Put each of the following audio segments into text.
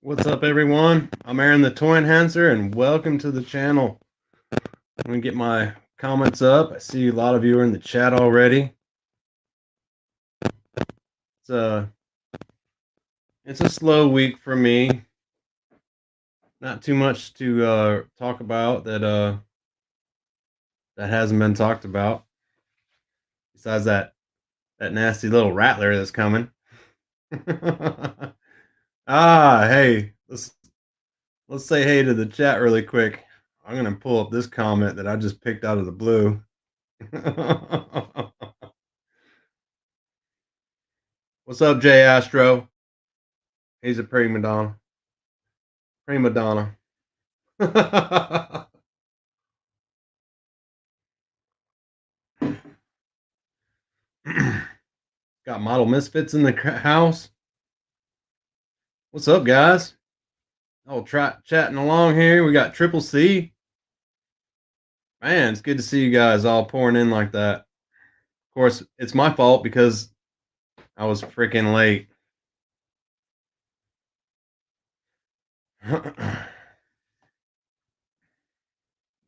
What's up, everyone? I'm Aaron the Toyenhancer, and welcome to the channel. I'm gonna get my comments up. I see a lot of you are in the chat already. It's a it's a slow week for me. Not too much to talk about that hasn't been talked about. Besides that nasty little rattler that's coming. Hey, let's say hey to the chat really quick. I'm gonna pull up this comment that I just picked out of the blue. What's up, Jay Astro? He's a prima donna. Prima donna. Got model misfits in the house. What's up, guys? Oh, chatting along here. We got Triple C. Man, it's good to see you guys all pouring in like that. Of course, it's my fault because I was freaking late.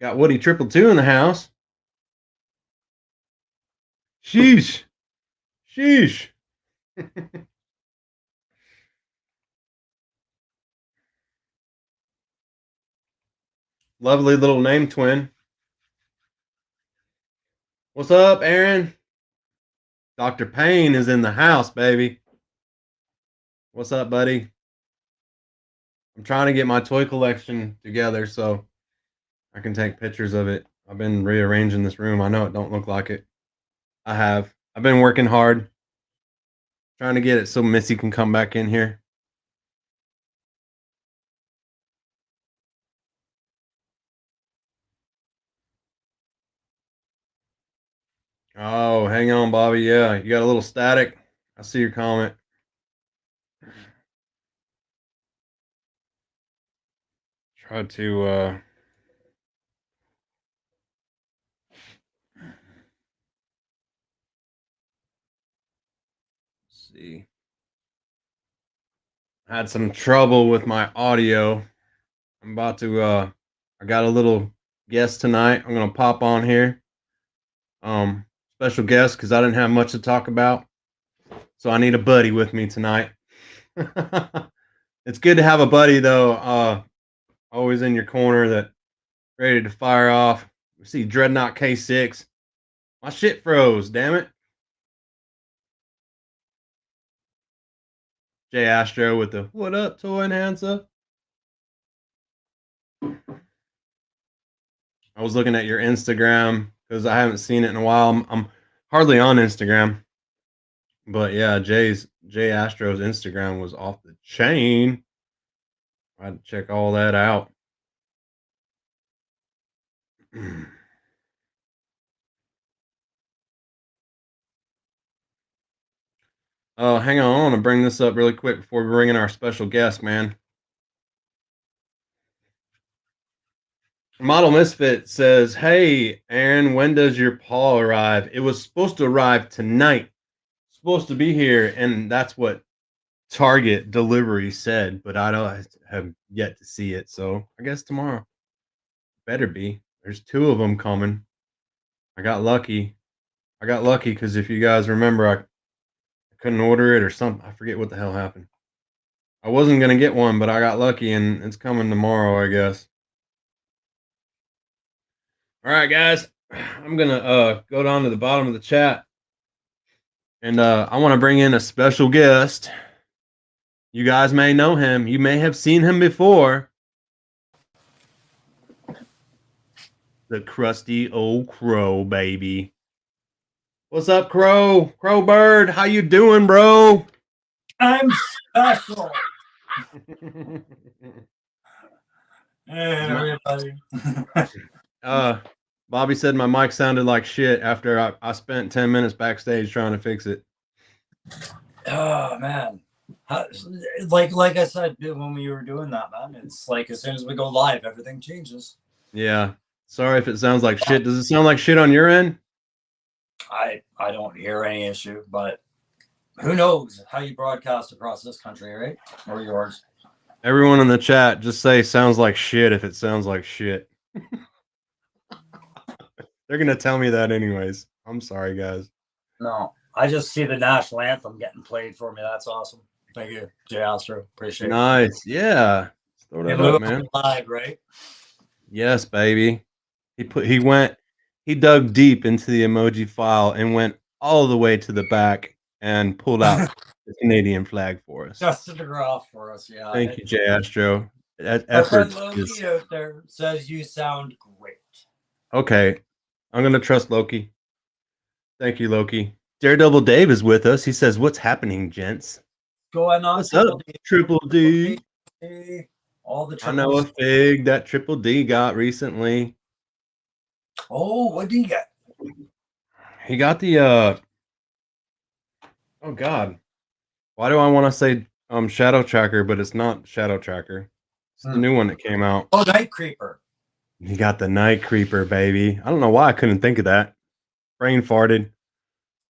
Got Woody Triple Two in the house. Sheesh. Sheesh. Lovely little name twin. What's up, Aaron? Dr. Payne is in the house, baby. What's up, buddy? I'm trying to get my toy collection together so I can take pictures of it. I've been rearranging this room. I know it don't look like it. I have. I've been working hard trying to get it so Missy can come back in here. Oh, hang on, Bobby. Yeah, you got a little static. I see your comment. Try to see. I had some trouble with my audio. I'm about to I got a little guest tonight. I'm gonna pop on here. Special guest because I didn't have much to talk about. So I need a buddy with me tonight. It's good to have a buddy though. Always in your corner that ready to fire off. We see Dreadnought K6. My shit froze, damn it. Jay Astro with the what up, Toyenhancer? I was looking at your Instagram because I haven't seen it in a while. I'm hardly on Instagram. But yeah, Jay Astro's Instagram was off the chain. I had to check all that out. Oh, hang on. I want to bring this up really quick before we bring in our special guest, man. Model Misfit says, "Hey, Aaron, when does your paw arrive? It was supposed to arrive tonight. Supposed to be here, and that's what Target delivery said, but I don't have yet to see it. So I guess tomorrow. Better be. There's two of them coming. I got lucky. I got lucky because if you guys remember, I couldn't order it or something. I forget what the hell happened. I wasn't gonna get one, but I got lucky, and it's coming tomorrow, I guess. All right, guys. I'm gonna go down to the bottom of the chat, and I want to bring in a special guest. You guys may know him. You may have seen him before. The crusty old crow, baby. What's up, Crow? Crow Bird, how you doing, bro? I'm special. Hey, everybody. Bobby said my mic sounded like shit after I spent 10 minutes backstage trying to fix it. Oh man. Like I said when we were doing that, man, it's like as soon as we go live, everything changes. Yeah. Sorry if it sounds like shit. Does it sound like shit on your end? I don't hear any issue, but who knows how you broadcast across this country, right? Or yours. Everyone in the chat, just say sounds like shit if it sounds like shit. They're gonna tell me that anyways. I'm sorry, guys. No, I just see the national anthem getting played for me. That's awesome. Thank you, Jay Astro. Appreciate it. Nice. Yeah. Let's throw that In lieu up, of man. the flag, right? Yes, baby. He dug deep into the emoji file and went all the way to the back and pulled out the Canadian flag for us. Dusted the graph for us, yeah. Thank you, Jay Astro. Our Effort friend Loki is out there says you sound great. okay. I'm gonna trust Loki. Thank you, Loki. Daredevil Dave is with us. He says, "What's happening, gents? Going on, What's up, Triple D. Triple D? All the I know a triples. fig that Triple D got recently. Oh, what do you get? He got the oh god. Why do I want to say Shadow Tracker, but it's not Shadow Tracker. It's the new one that came out. Oh, Night Creeper. He got the Night Creeper, baby. I don't know why I couldn't think of that. Brain farted.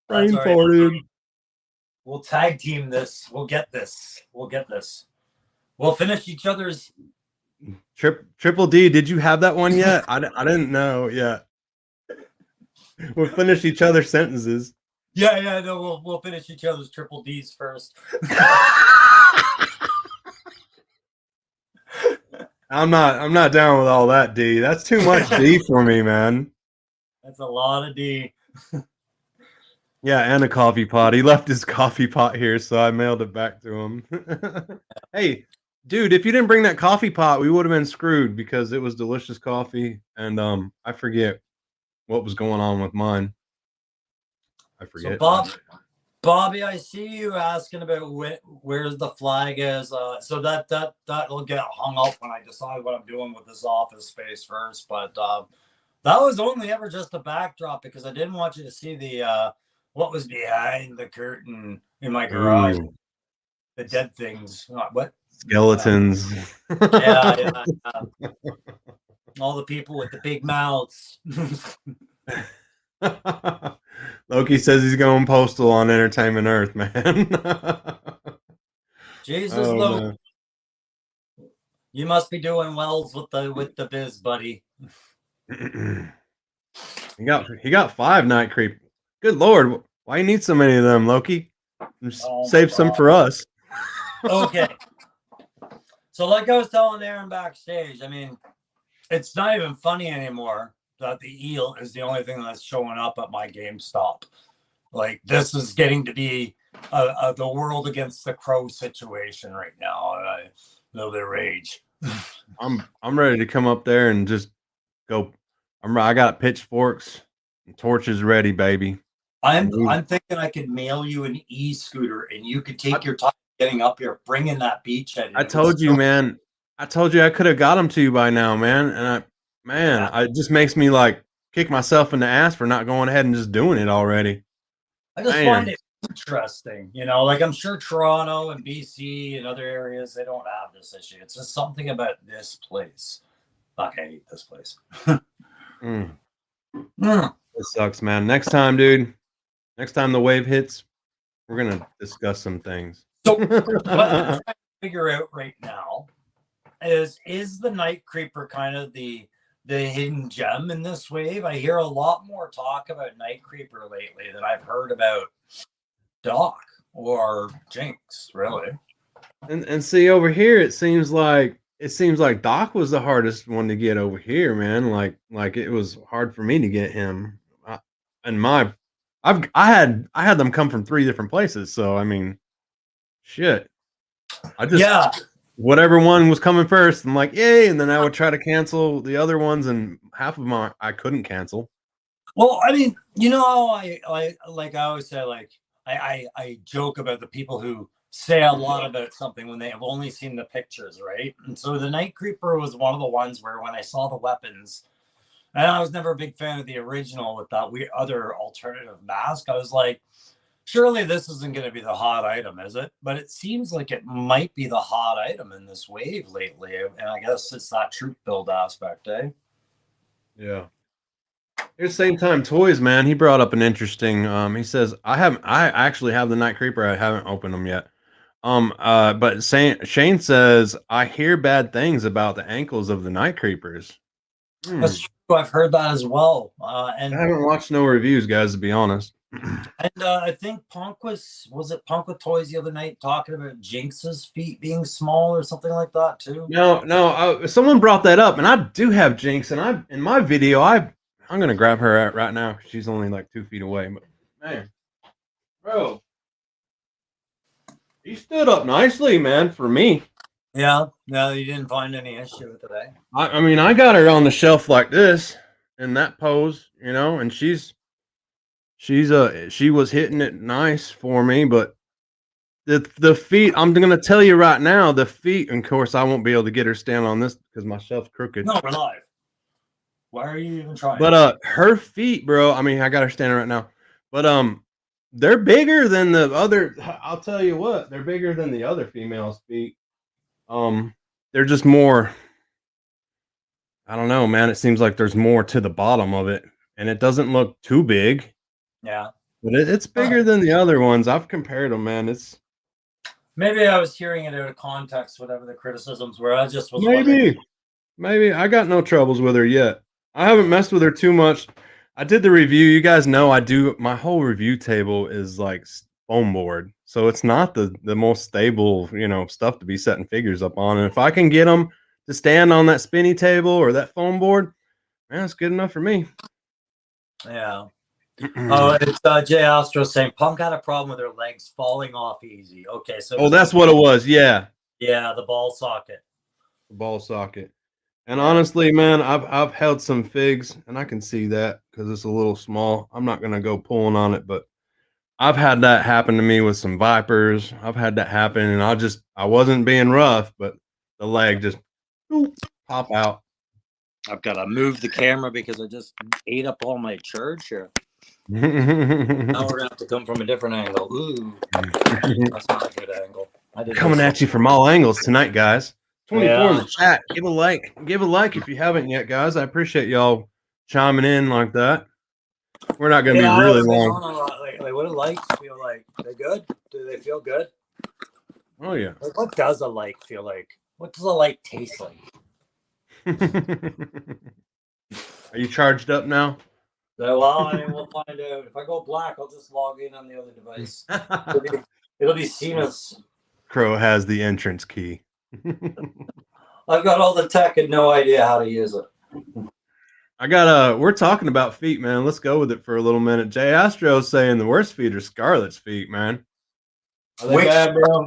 That's Brain all right. farted. We'll tag team this. We'll get this. We'll get this. We'll finish each other's. Triple D, did you have that one yet? I didn't know yet. We'll finish each other's sentences. Yeah, no, we'll finish each other's triple D's first. I'm not down with all that D. That's too much D for me, man. That's a lot of D. Yeah, and a coffee pot. He left his coffee pot here, so I mailed it back to him. Hey, dude, if you didn't bring that coffee pot, we would have been screwed because it was delicious coffee, and I forget what was going on with mine. I forget. So Bobby, I see you asking about where the flag is. So that'll get hung up when I decide what I'm doing with this office space first. But that was only ever just a backdrop because I didn't want you to see the what was behind the curtain in my garage. Ooh. The dead things. What? Skeletons. Yeah. All the people with the big mouths. Loki says he's going postal on Entertainment Earth, man. Jesus, Loki. You must be doing wells with the biz, buddy. He got 5 Night Creep. Good lord, why you need so many of them, Loki? Just save some for us. Okay. So like I was telling Aaron backstage, I mean, it's not even funny anymore that the eel is the only thing that's showing up at my GameStop. Like this is getting to be the world against the crow situation right now. And I know their rage. I'm ready to come up there and just go. I got pitchforks and torches ready, baby. I'm thinking I could mail you an e-scooter and you could take your time getting up here, bringing that beachhead. I told you, man. I told you I could have got them to you by now, man. And it just makes me like kick myself in the ass for not going ahead and just doing it already. I just find it interesting, you know, like I'm sure Toronto and BC and other areas, they don't have this issue. It's just something about this place. Fuck, I hate this place. It sucks, man. Next time, dude. Next time the wave hits, we're gonna discuss some things. So what I'm trying to figure out right now is the Night Creeper kind of the hidden gem in this wave? I hear a lot more talk about Night Creeper lately than I've heard about Doc or Jinx, really. And see over here, it seems like Doc was the hardest one to get over here, man. Like it was hard for me to get him. I had them come from 3 different places, so I mean, shit. I just whatever one was coming first, I'm like, yay, and then I would try to cancel the other ones, and half of them I couldn't cancel. Well, I mean, you know, I always say, like I joke about the people who say a lot about something when they have only seen the pictures, right? And so the Night Creeper was one of the ones where when I saw the weapons, and I was never a big fan of the original with that weird other alternative mask, I was like, surely this isn't going to be the hot item, is it? But it seems like it might be the hot item in this wave lately. And I guess it's that troop build aspect, eh? Yeah. At the same time, Toys, man, he brought up an interesting, he says, I actually have the Night Creeper. I haven't opened them yet. But Shane says I hear bad things about the ankles of the night creepers. That's true. I've heard that as well. I haven't watched no reviews, guys, to be honest. And I think Punk was it Punk with Toys the other night talking about Jinx's feet being small or something like that too. No, someone brought that up, and I do have Jinx, and I in my video I'm gonna grab her right now. She's only like 2 feet away, but man, bro, he stood up nicely, man, for me. Yeah, no, you didn't find any issue with it, eh? I mean, I got her on the shelf like this in that pose, you know, and she was hitting it nice for me, but the feet, I'm gonna tell you right now, the feet, and of course I won't be able to get her stand on this because my shelf's crooked. No, we're live. Why are you even trying? But her feet, bro, I mean, I got her standing right now. But they're bigger than the other. I'll tell you what, they're bigger than the other females' feet. They're just more, I don't know, man. It seems like there's more to the bottom of it, and it doesn't look too big. Yeah. But it's bigger than the other ones. I've compared them, man. It's maybe I was hearing it out of context, whatever the criticisms were. I just was maybe I got no troubles with her yet. I haven't messed with her too much. I did the review. You guys know I do. My whole review table is like foam board, so it's not the most stable, you know, stuff to be setting figures up on. And if I can get them to stand on that spinny table or that foam board, man, that's good enough for me. Yeah. Oh, it's Jay Astro saying Punk had a problem with her legs falling off easy. Okay, so that's what it was. Yeah, the ball socket. The ball socket. And honestly, man, I've held some figs, and I can see that because it's a little small. I'm not gonna go pulling on it, but I've had that happen to me with some vipers. I've had that happen, and I wasn't being rough, but the leg just pop out. I've got to move the camera because I just ate up all my charge here. Now we're gonna have to come from a different angle. Ooh, that's not a good angle. Coming at you from all angles tonight, guys. 24 in the chat. Give a like if you haven't yet, guys. I appreciate y'all chiming in like that. We're not gonna be really long. Like, what do likes feel like? They good? Do they feel good? Oh yeah. Like, what does a like feel like? What does a like taste like? Are you charged up now? Well, I mean, we'll find out. If I go black, I'll just log in on the other device. It'll be seamless. Crow has the entrance key. I've got all the tech and no idea how to use it. We're talking about feet, man. Let's go with it for a little minute. Jay Astro's saying the worst feet are Scarlett's feet, man. Are they bad, bro?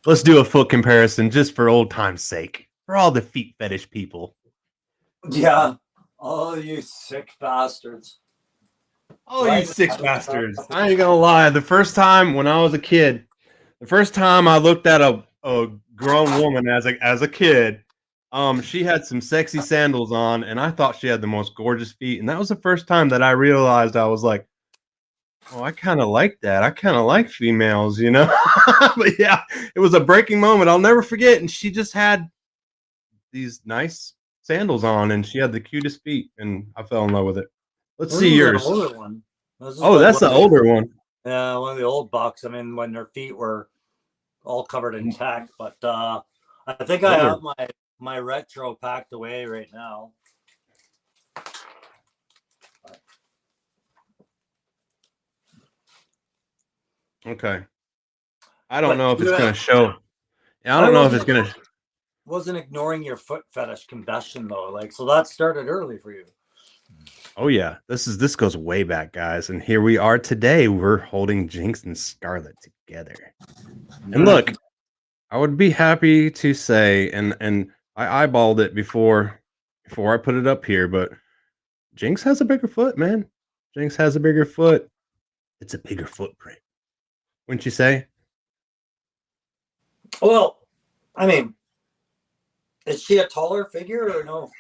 Let's do a foot comparison just for old time's sake. For all the feet fetish people. Yeah. Oh, you sick bastards. Oh, you sick bastards. I ain't gonna lie. The first time when I was a kid, the first time I looked at a grown woman as a kid, she had some sexy sandals on, and I thought she had the most gorgeous feet. And that was the first time that I realized I was like, oh, I kind of like that. I kind of like females, you know? But yeah, it was a breaking moment. I'll never forget. And she just had these nice sandals on, and she had the cutest feet, and I fell in love with it. Let's see yours. Older one. Oh, that's the older one. Yeah, one of the old bucks. I mean, when their feet were all covered in tack, but I think I have my retro packed away right now. Okay. I don't know if it's going to show. Yeah, I don't know if it's going to. Wasn't ignoring your foot fetish combustion though. Like, so that started early for you. Oh yeah, this goes way back, guys, and here we are today. We're holding Jinx and Scarlett together. And look, I would be happy to say, and I eyeballed it before I put it up here, but Jinx has a bigger foot, man. Jinx has a bigger foot. It's a bigger footprint. Wouldn't you say? Well, I mean, is she a taller figure or no?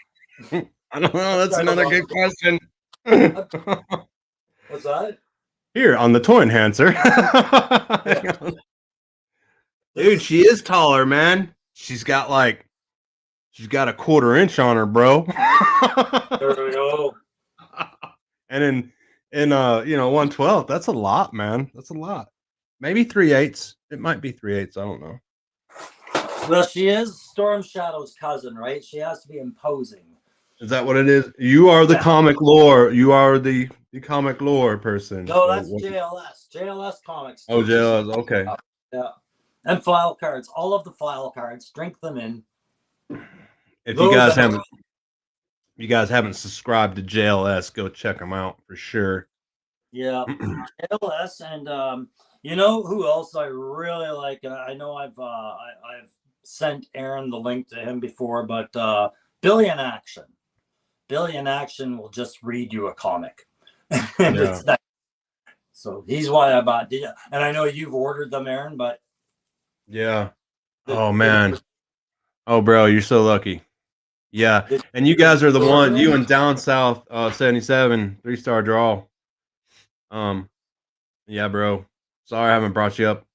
I don't know. That's another good question. What's that? Here on the Toyenhancer. Dude, she is taller, man. She's got a 1/4 inch on her, bro. There we go. And in 1/12, that's a lot, man. That's a lot. Maybe 3/8. It might be 3/8. I don't know. Well, she is Storm Shadow's cousin, right? She has to be imposing. Is that what it is? You are the Yeah. comic lore. You are the comic lore person. No, So that's what- JLS. JLS Comics. Oh, teaches JLS. you Okay. stuff. Yeah. And file cards. All of the file cards. Drink them in. If Those you guys haven't subscribed to JLS, go check them out for sure. Yeah. JLS and you know who else I really like, and I know I've sent Aaron the link to him before, but Billy in Action. Billy in Action will just read you a comic. And Yeah. it's nice. So he's why I bought. And I know you've ordered them, Aaron, but Yeah. Oh man. Oh bro, you're so lucky. Yeah. Did- And you guys are the did- one, you and Down South 77, 3-star draw. Yeah, bro. Sorry I haven't brought you up.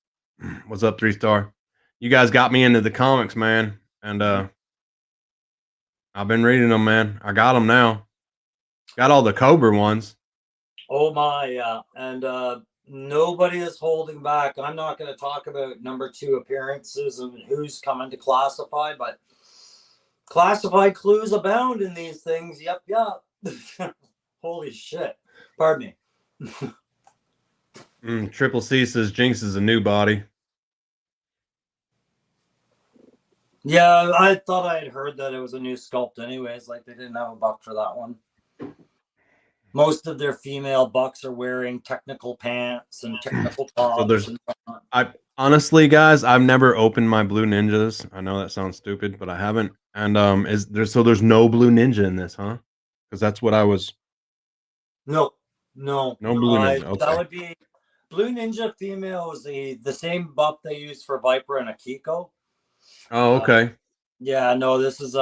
What's up, 3-star? You guys got me into the comics, man. And I've been reading them, man. I got them now. Got all the Cobra ones. Oh my, yeah. And nobody is holding back. I'm not going to talk about number 2 appearances and who's coming to Classified, but classified clues abound in these things. Yep, yep. Holy shit. Pardon me. Triple C says Jinx is a new body. Yeah, I thought I had heard that it was a new sculpt anyways. Like they didn't have a buck for that one. Most of their female bucks are wearing technical pants and technical tops. So there's, honestly, guys, I've never opened my Blue Ninjas. I know that sounds stupid, but I haven't. And there's no Blue Ninja in this, huh? Because that's what I was. No Blue Ninja. Okay. That would be Blue Ninja female is the same buff they use for Viper and Akiko. Oh, okay. Yeah, no, this is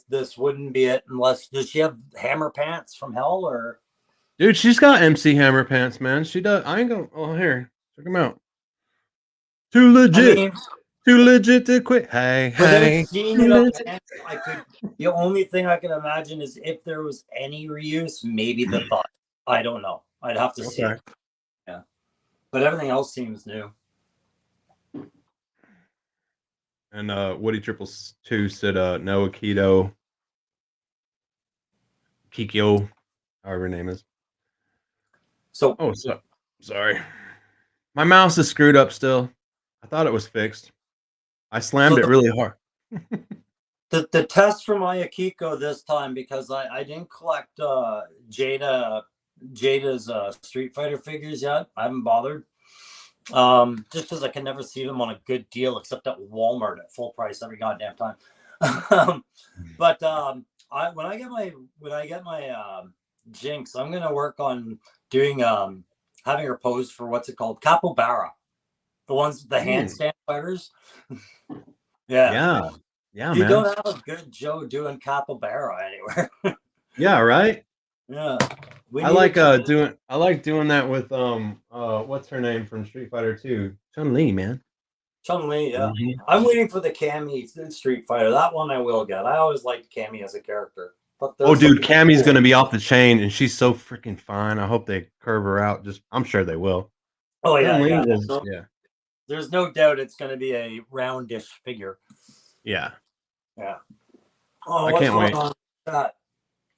this wouldn't be it unless does she have hammer pants from hell or Dude, she's got MC Hammer pants, man. She does. I ain't gonna. Oh, here, check them out. Too legit. I mean, Too legit to quit. Hey, hey. Seeing it up pants, the only thing I can imagine is if there was any reuse, maybe the thought. I don't know. I'd have to see. It. Yeah, but everything else seems new. And Woody 222 said no Akito. Kikyo, however her name is. So sorry. My mouse is screwed up still. I thought it was fixed. I slammed it really hard. the test for my Akiko this time, because I didn't collect Jada's Street Fighter figures yet. I haven't bothered. Just because I can never see them on a good deal except at Walmart at full price every goddamn time. But when I get my Jinx, I'm gonna work on doing having her pose for what's it called, Capybara, the ones the handstand fighters. Yeah, you man. Don't have a good Joe doing Capybara anywhere. Yeah, right. Yeah. I like doing that with what's her name from Street Fighter 2? Chun-Li, man. Chun-Li, yeah. Mm-hmm. I'm waiting for the Cammy Street Fighter. That one I will get. I always liked Cammy as a character. But dude, Cammy's gonna be off the chain, and she's so freaking fine. I hope they curve her out. I'm sure they will. Oh yeah, yeah. There's no doubt it's gonna be a roundish figure. Yeah. Yeah. Oh, I can't wait.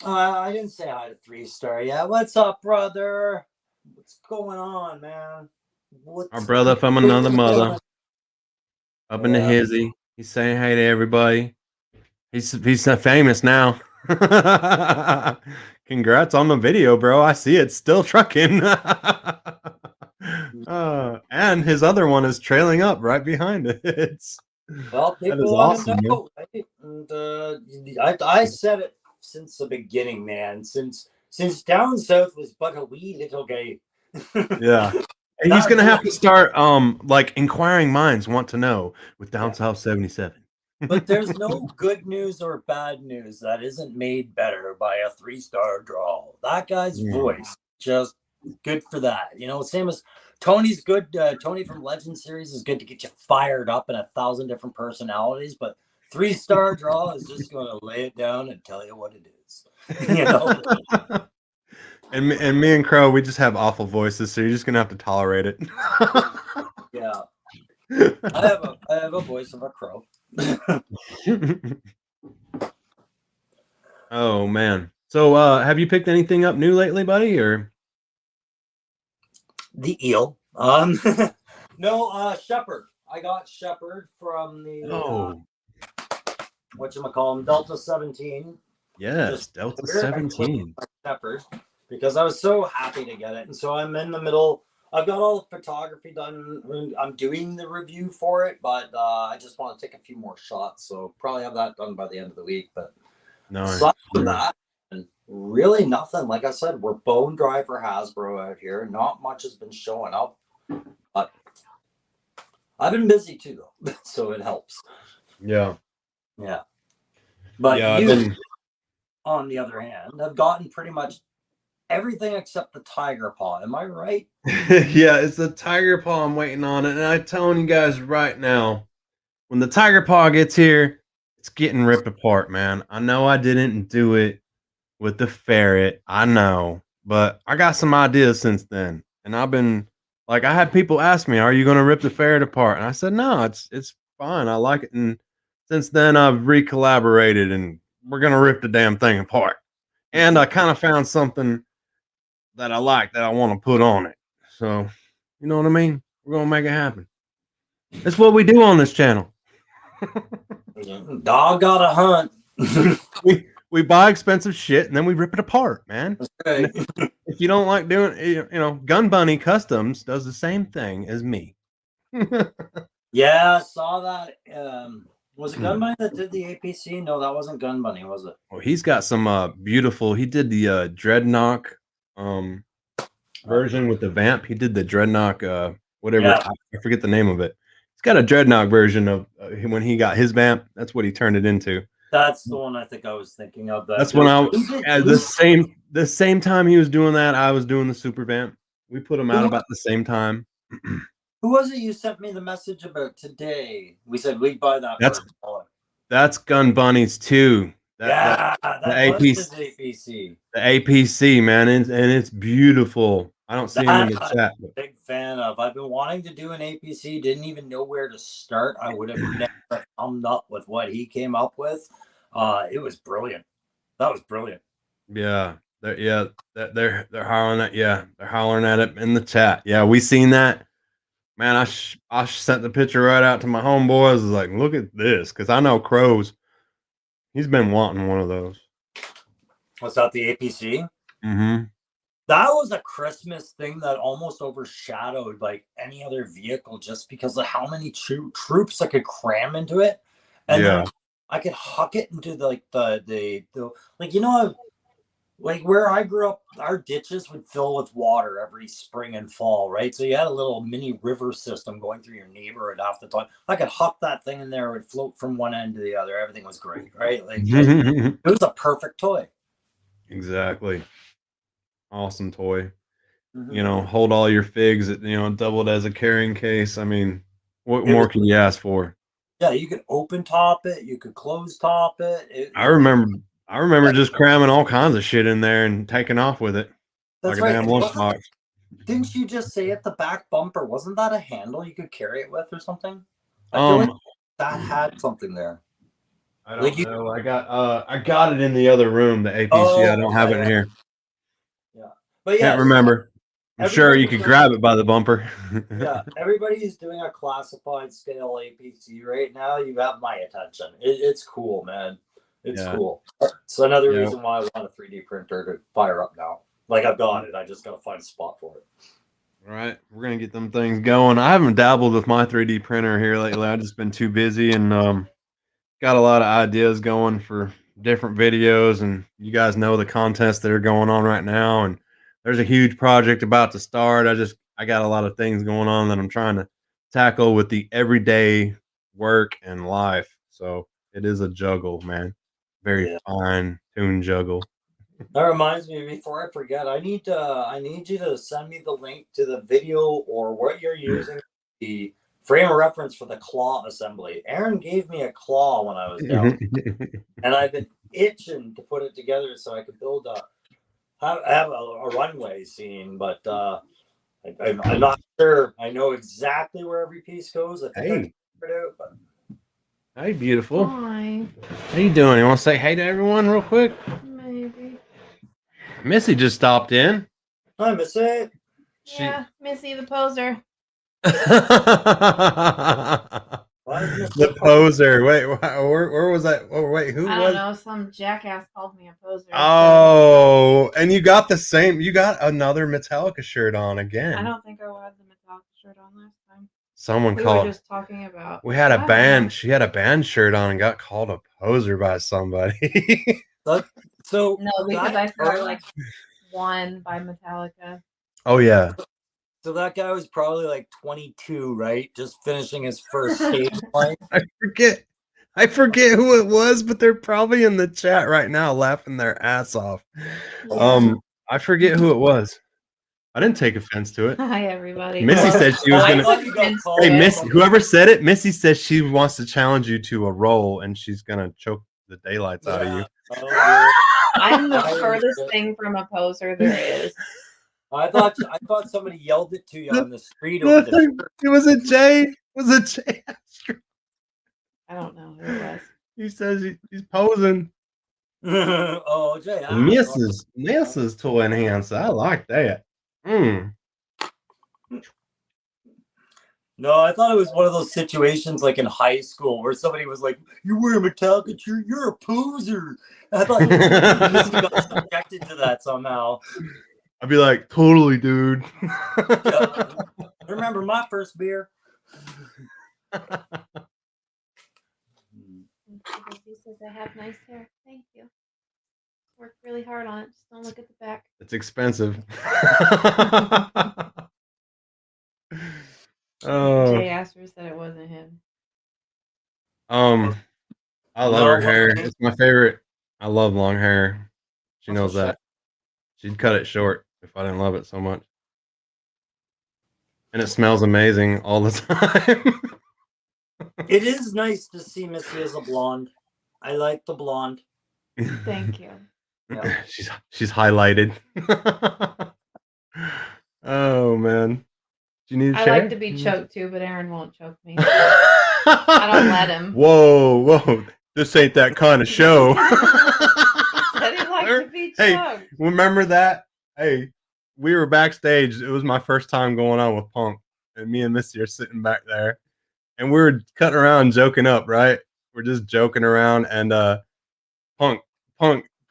I didn't say hi to 3-star yet. What's up, brother? What's going on, man? Our brother from another mother. Up in the hizzy. He's saying hey to everybody. He's famous now. Congrats on the video, bro. I see it still trucking. And his other one is trailing up right behind it. Well, people want to know. Right? And, I said it since the beginning, man. Since Down South was but a wee little gay. Yeah. And he's gonna have to start like inquiring minds want to know with Down South 77. But there's no good news or bad news that isn't made better by a 3-star draw. That guy's voice, just good for that. You know, same as Tony's good. Tony from Legend series is good to get you fired up in 1,000 different personalities, but 3-star draw is just going to lay it down and tell you what it is. You know. And me and Crow, we just have awful voices, so you're just gonna have to tolerate it. Yeah. I have a voice of a crow. Oh man. So have you picked anything up new lately, buddy? Or The eel. No, Shepherd. I got Shepherd from the oh whatchamacallem, Delta 17. yes, Just Delta here, I clipped 17. my Shepherd because I was so happy to get it. And so I'm in the middle. I've got all the photography done. I'm doing the review for it, but I just want to take a few more shots. So probably have that done by the end of the week. But Nice. aside from that, and really nothing. Like I said, we're bone dry for Hasbro out here. Not much has been showing up, but I've been busy too, though, so it helps. Yeah. Yeah, but Yeah, I've you, been on the other hand, have gotten pretty much everything except the tiger paw. Am I right? yeah, it's the tiger paw I'm waiting on. And I'm telling you guys right now, when the tiger paw gets here, it's getting ripped apart, man. I know I didn't do it with the ferret. I know, but I got some ideas since then. And I've been like I had people ask me, "Are you going to rip the ferret apart?" And I said, "No, it's fine. I like it." And since then I've re-collaborated and we're going to rip the damn thing apart. And I kind of found something that I like that I want to put on it. So, you know what I mean? We're going to make it happen. That's what we do on this channel. Dog got a hunt. We buy expensive shit and then we rip it apart, man. And Right. if you don't like doing, Gun Bunny Customs does the same thing as me. Yeah, I saw that. Was it Gun Bunny that did the APC? No, that wasn't Gun Bunny, was it? Well, he's got some beautiful. He did the Dreadnought um version with the vamp. He did the Dreadnought whatever Yeah, I forget the name of it. He's got a Dreadnought version of when he got his vamp. That's what he turned it into. that's the one I think I was thinking of. That That's when I at who, the same time he was doing that, I was doing the super vamp. We put them out who, about the same time. who was it you sent me the message about today? We said we'd buy that That's for $1. that's Gun Bunnies too. That Yeah, the that was APC his APC. the APC man, and it's beautiful. I don't see him in That the I'm chat. a big fan of. I've been wanting to do an APC, didn't even know where to start. I would have never come up with what he came up with. It was brilliant. That was brilliant. Yeah, they're hollering at they're hollering at it in the chat. Yeah, we seen that. Man, I sent the picture right out to my homeboys. I was like, look at this, because I know Crows. He's been wanting one of those. Was that the APC? Mm-hmm. That was a Christmas thing that almost overshadowed like any other vehicle just because of how many troops I could cram into it. And then Yeah. I could huck it into like the like, like where I grew up, our ditches would fill with water every spring and fall, right? So you had a little mini river system going through your neighborhood half the time. I could huck that thing in there, it would float from one end to the other. Everything was great, right? Like just it was a perfect toy. Exactly. Awesome toy. Mm-hmm. Hold all your figs, doubled as a carrying case. I mean, what It was more can you ask for? Yeah, you could open top it, you could close top it. I remember I remember just cramming all kinds of shit in there and taking off with it like That's a right. damn lunchbox. Didn't you just say at the back bumper? Wasn't that a handle you could carry it with or something? I feel like Um, that had something there. I Like don't you. know. I got it in the other room, the APC. I Oh don't yeah, have it in yeah, here. yeah. But Can't yes, remember. I'm sure you everybody's could doing grab it by the bumper. yeah, everybody's doing a classified scale APC right now. You have my attention. It's cool, man. It's Yeah. cool. It's another Yeah. reason why I want a 3D printer to fire up now. Like I've got it. I just gotta find a spot for it. All right, we're gonna get them things going. I haven't dabbled with my 3D printer here lately. I've just been too busy and got a lot of ideas going for different videos. And you guys know the contests that are going on right now. And there's a huge project about to start. I got a lot of things going on that I'm trying to tackle with the everyday work and life. So it is a juggle, man. Very Yeah. fine tuned juggle. That reminds me, before I forget, I need you to send me the link to the video or what you're using, the frame of reference for the claw assembly. Aaron gave me a claw when I was down, and I've been itching to put it together so I could build have a runway scene, but I'm not sure. I know exactly where every piece goes. I think I can Hey, figure it out. But hey, beautiful. Hi. How you doing? You want to say hey to everyone real quick? Maybe. Missy just stopped in. I miss it. Yeah, Missy the poser. Why is Miss The poser. Wait, where was that? Oh, wait, who I was? don't know. Some jackass called me a poser. Oh, and you got the same. You got another Metallica shirt on I again. don't think I had the Metallica shirt on last time. Someone We called. were just talking about. We had a I don't band. know. She had a band shirt on and got called a poser by somebody. So No, because that I said I guy- like one by Metallica. Oh yeah. So that guy was probably like 22, right? Just finishing his first stage life. I forget who it was, but they're probably in the chat right now laughing their ass off. Yeah. I forget who it was. I didn't take offense to it. Hi everybody. Missy said she was I gonna. thought you got called Hey, out Miss, by- whoever said it, Missy says she wants to challenge you to a roll, and she's gonna choke the daylights out of you. Oh, dear. I'm the I furthest understood. thing from a poser there is. I thought somebody yelled it to you on the street over the shirt. It was a Jay. It was a Jay. I don't know who it was. He says he's posing. Oh, Jay. Mrs. Toyenhancer. I like that. No, I thought it was one of those situations like in high school where somebody was like, "You wear a Metallica shirt, you're a poser." I thought you got subjected to that somehow. I'd be like, totally, dude. Yeah. Remember my first beer? He says I have nice hair. Thank you. Worked really hard on it. Just don't look at the back. It's expensive. Jay Asper said it wasn't him. I love her hair. It's my favorite. I love long hair. She knows that. She'd cut it short if I didn't love it so much. And it smells amazing all the time. It is nice to see Missy as a blonde. I like the blonde. Thank you. Yeah. She's highlighted. Oh man. Do you need a I chair? like to be choked too, but Aaron won't choke me. I don't let him. Whoa. This ain't that kind of show. He said he liked to be Hey, choked. remember that? Hey, we were backstage. It was my first time going on with Punk, and me and Missy are sitting back there, and we were cutting around, joking up, right? We're just joking around, and Punk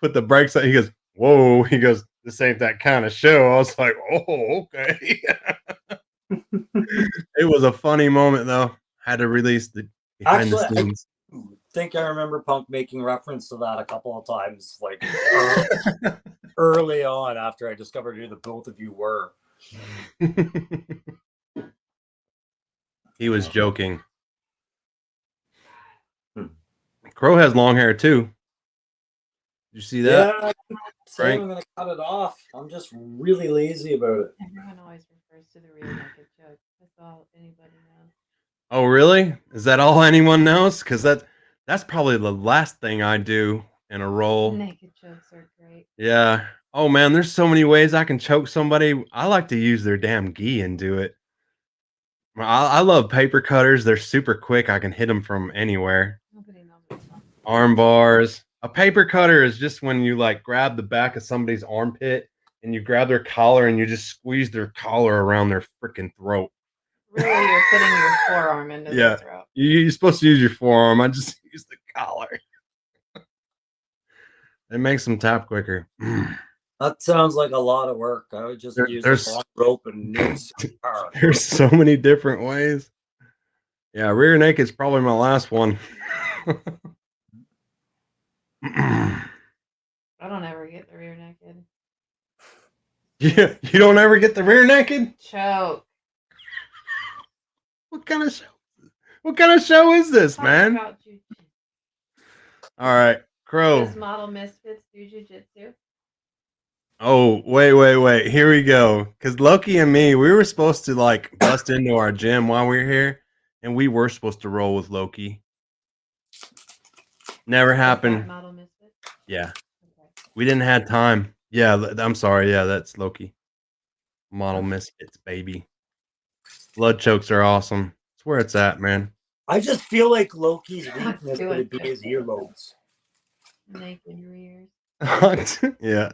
put the brakes on. He goes, "Whoa!" He goes, "This ain't that kind of show." I was like, "Oh, okay." It was a funny moment, though. Had to release the behind the scenes. I think I remember Punk making reference to that a couple of times, like early on after I discovered who the both of you were. He was joking. Crow has long hair too. Did you see that? Yeah, I'm gonna cut it off. I'm just really lazy about it. Everyone always refers to the real naked joke. That's all anybody knows. Oh, really? Is that all anyone knows? Because that's probably the last thing I do in a role. Naked jokes are great. Yeah. Oh man, there's so many ways I can choke somebody. I like to use their damn gi and do it. I love paper cutters. They're super quick. I can hit them from anywhere. Nobody knows what it's on. Arm bars. A paper cutter is just when you like grab the back of somebody's armpit and you grab their collar and you just squeeze their collar around their freaking throat. Really, you're putting your forearm into their throat. You're supposed to use your forearm. I just use the collar. It makes them tap quicker. That sounds like a lot of work. I would just use a long rope and noose. There's so many different ways. Yeah, rear naked is probably my last one. I don't ever get the rear naked. Yeah, you don't ever get the rear naked? Choke. What kind of show? What kind of show is this, man? About all right, Crow. Does Model Misfits do jujitsu? Oh, wait. Here we go. Because Loki and me, we were supposed to like bust into our gym while we were here, and we were supposed to roll with Loki. Never happened. Model Misfits? Yeah. Okay. We didn't have time. Yeah, I'm sorry. Yeah, that's Loki. Model misfits, baby. Blood chokes are awesome. That's where it's at, man. I just feel like Loki's weakness would be his earlobes. Naked rears. Yeah.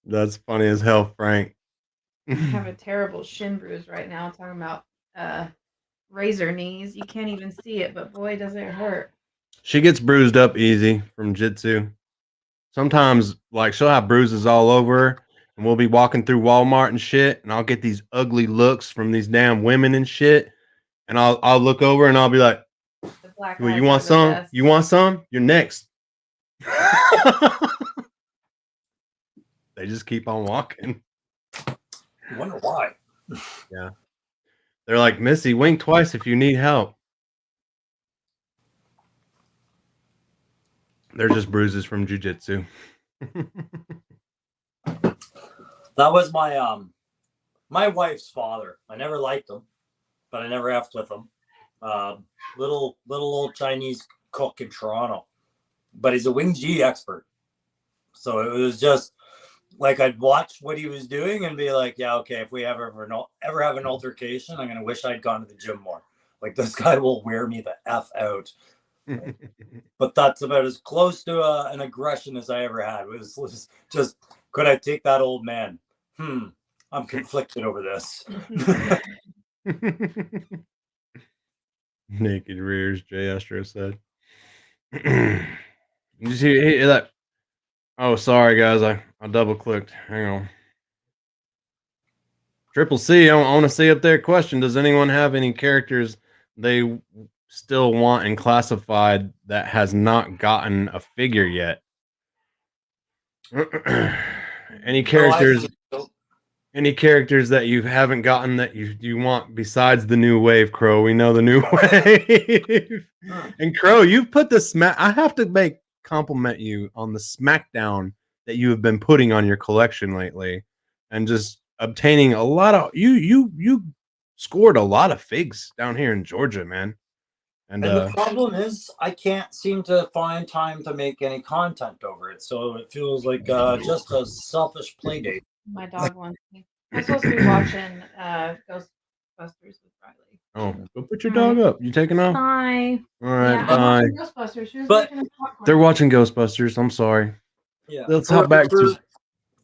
That's funny as hell, Frank. I have a terrible shin bruise right now talking about razor knees. You can't even see it, but boy, does it hurt. She gets bruised up easy from jitsu. Sometimes, like, she'll have bruises all over her, and we'll be walking through Walmart and shit, and I'll get these ugly looks from these damn women and shit, and I'll look over and I'll be like, The black well, eyes you want are the some? best. You want some? You're next. They just keep on walking. I wonder why. Yeah. They're like, Missy, wink twice if you need help. They're just bruises from jujitsu. That was my wife's father. I never liked him, but I never effed with him. Little old Chinese cook in Toronto, but he's a Wing G expert. So it was just like I'd watch what he was doing and be like, yeah, okay, if we ever have an altercation, I'm gonna wish I'd gone to the gym more. Like, this guy will wear me the F out. But that's about as close to an aggression as I ever had. It was just, could I take that old man? I'm conflicted over this. Naked rears, Jay Astro said. Did you see that? Oh, sorry, guys. I double clicked. Hang on. Triple C, I want to see up there. Question: does anyone have any characters they still want in classified that has not gotten a figure yet? Any characters? Any characters that you haven't gotten that you want besides the new wave, Crow? We know the new wave. And Crow, you've put the smack. I have to compliment you on the SmackDown that you have been putting on your collection lately, and just obtaining a lot of you scored a lot of figs down here in Georgia, man. And the problem is I can't seem to find time to make any content over it, so it feels like just a selfish play date. My dog wants me. I'm supposed to be watching Ghostbusters with Riley. Oh, go put your dog up. You taking off? Bye. All right, Yeah, bye. Ghostbusters. She was But making us popcorn. They're watching Ghostbusters. I'm sorry. Yeah. Let's hop back to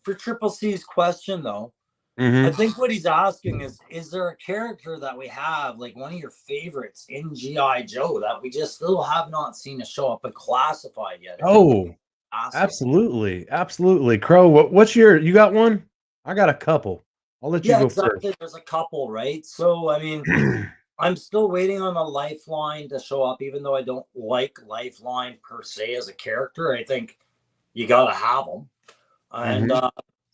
for Triple C's question though. Mhm. I think what he's asking is there a character that we have, like one of your favorites in G.I. Joe, that we just still have not seen to show up in classified yet? Oh, absolutely. Crow, what's you got one? I got a couple. I'll let you go exactly. first. There's a couple, right? So, I mean, I'm still waiting on a Lifeline to show up, even though I don't like Lifeline per se as a character. I think you got to have them. And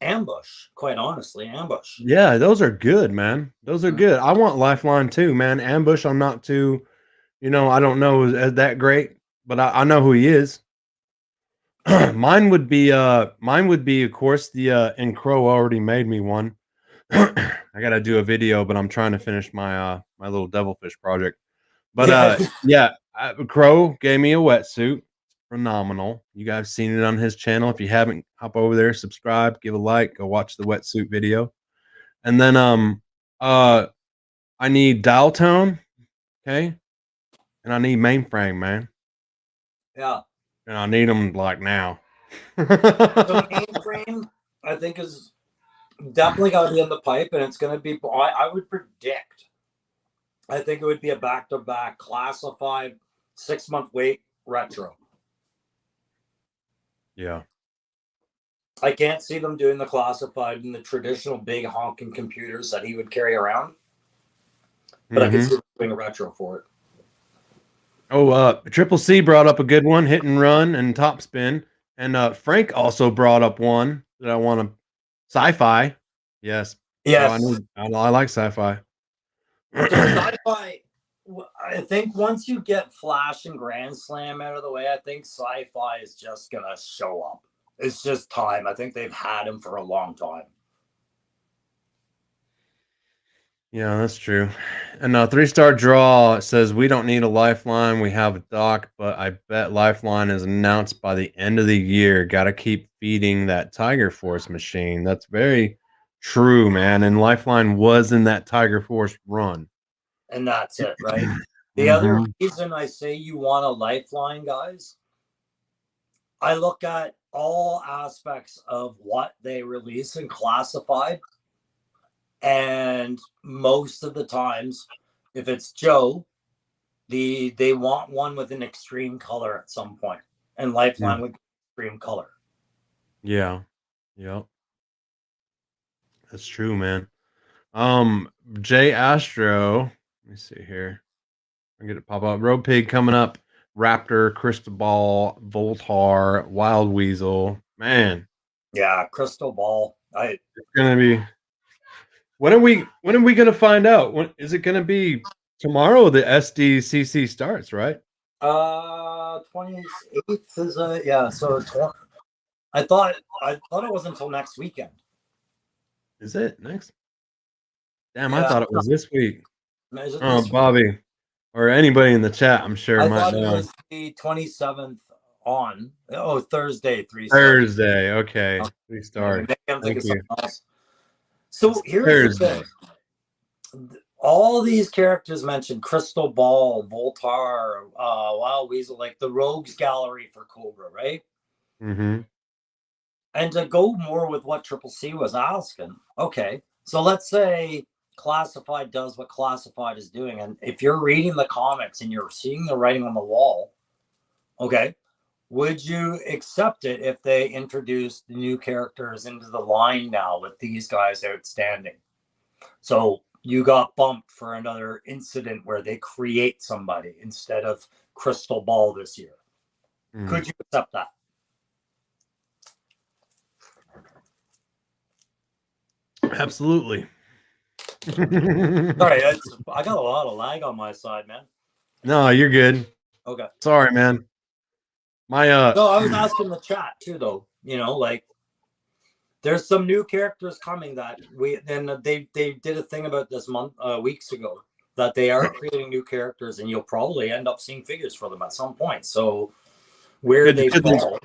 Ambush, quite honestly, Ambush. Yeah, those are good, man. Those are good. I want Lifeline too, man. Ambush, I'm not too, I don't know that great, but I know who he is. Mine would be, of course, and Crow already made me one. I gotta do a video, but I'm trying to finish my my little devilfish project. But Crow gave me a wetsuit. Phenomenal. You guys seen it on his channel. If you haven't, hop over there, subscribe, give a like, go watch the wetsuit video. And then I need dial tone, okay? And I need mainframe, man. Yeah. And I need them like now. The mainframe, I think, is definitely got to be in the pipe, and it's going to be. I would predict. I think it would be a back-to-back classified 6-month wait retro. Yeah. I can't see them doing the classified in the traditional big honking computers that he would carry around, but I can see them doing a retro for it. Oh, Triple C brought up a good one, hit and run and top spin. And Frank also brought up one that I want to sci-fi. Yes. Yes. So I like sci-fi. So sci-fi, I think once you get Flash and Grand Slam out of the way, I think sci-fi is just going to show up. It's just time. I think they've had him for a long time. Yeah, that's true. And 3-star draw says we don't need a Lifeline. We have a doc, but I bet Lifeline is announced by the end of the year. Got to keep feeding that Tiger Force machine. That's very True, man. And Lifeline was in that Tiger Force run. And that's it, right? The other Mhm. reason I say you want a Lifeline, guys, I look at all aspects of what they release in classified. And most of the times, if it's Joe, they want one with an extreme color at some point. And Lifeline with extreme color. Yeah. Yep. That's true, man. Jay Astro. Let me see here. I get it pop up. Road Pig coming up. Raptor, Crystal Ball, Voltar, Wild Weasel. Man, Yeah, Crystal Ball. it's gonna be. When are we gonna find out? When is it gonna be tomorrow? The SDCC starts, right? 28th is yeah. So I thought it was until next weekend. Is it next? Damn, I Yeah, thought it was this week. is it Oh, this week? Bobby or anybody in the chat, I'm sure I might thought it know. was the 27th on. Oh, Thursday, 3 start. Thursday. Okay, we start. Maybe I'm thinking Thank you. something else. So here's the Thursday. thing. All these characters mentioned, Crystal Ball, Voltar, Wild Weasel, like the Rogues Gallery for Cobra, right? Mm-hmm. And to go more with what Triple C was asking, okay, so let's say Classified does what Classified is doing. And if you're reading the comics and you're seeing the writing on the wall, okay, would you accept it if they introduced the new characters into the line now with these guys outstanding? So you got bumped for another incident where they create somebody instead of Crystal Ball this year. Could you accept that? Absolutely. Sorry, I got a lot of lag on my side, man. No, you're good. Okay. Sorry, man. My No, I was asking the chat too, though. You know, like there's some new characters coming that they did a thing about this weeks ago that they are creating new characters, and you'll probably end up seeing figures for them at some point. So where could, they could they fall,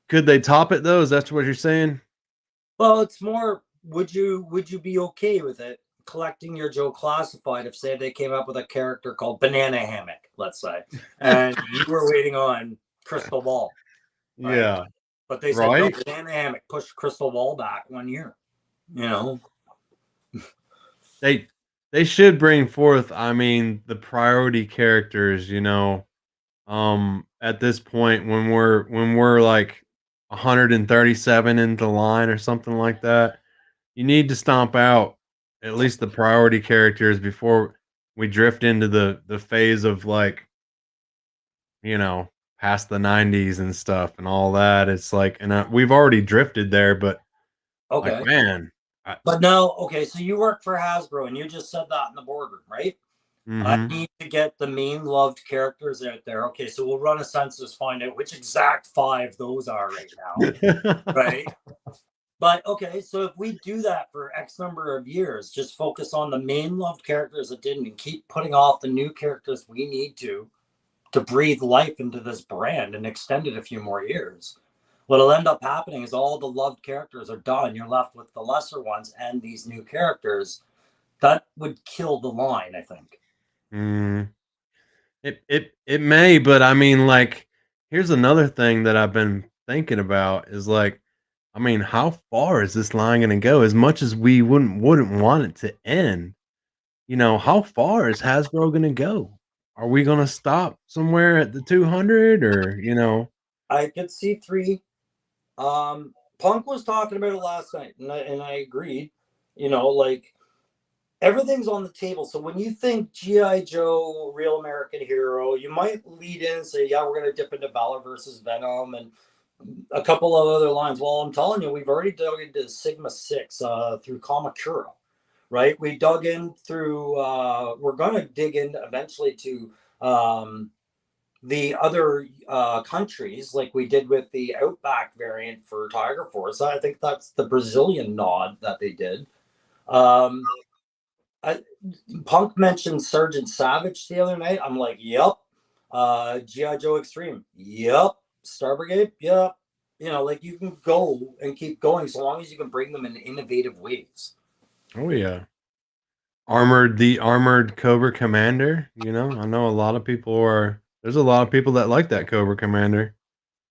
could they top it though? Is that what you're saying? well, it's more. Would you be okay with it collecting your Joe Classified if say they came up with a character called Banana Hammock, let's say, and you were waiting on Crystal Ball, right? Yeah. But they said no, Banana Hammock pushed Crystal Ball back 1 year. You know, They should bring forth, I mean, the priority characters, you know. At this point when we're like 137 into line or something like that, you need to stomp out at least the priority characters before we drift into the phase of like, you know, past the 90s and stuff and all that. It's like, and we've already drifted there, but like, okay. man, But no, okay. So you work for Hasbro, and you just said that in the boardroom, right? I need to get the main loved characters out there. Okay, so we'll run a census, find out which exact 5 those are right now, right? But okay, so if we do that for X number of years, just focus on the main loved characters that didn't, and keep putting off the new characters we need to breathe life into this brand and extend it a few more years. What'll end up happening is all the loved characters are done. You're left with the lesser ones and these new characters. That would kill the line, I think. It may, but I mean, like, here's another thing that I've been thinking about is like, I mean, how far is this line going to go? As much as we wouldn't want it to end, you know, how far is Hasbro going to go? Are we going to stop somewhere at the 200, or you know? I could see 3. Punk was talking about it last night, and I agreed. You know, like everything's on the table. So when you think G.I. Joe, Real American Hero, you might lead in and say, yeah, we're going to dip into Valor versus Venom and a couple of other lines. Well, I'm telling you, we've already dug into Sigma 6 through Kamakura, right? We dug in through, we're going to dig in eventually to the other countries, like we did with the Outback variant for Tiger Force. I think that's the Brazilian nod that they did. Punk mentioned Sergeant Savage the other night. I'm like, yep. G.I. Joe Extreme, yep. Star Brigade, yep. You know, like you can go and keep going so long as you can bring them in innovative ways. Oh yeah. The armored Cobra Commander. You know, I know a lot of people are. There's a lot of people that like that Cobra Commander.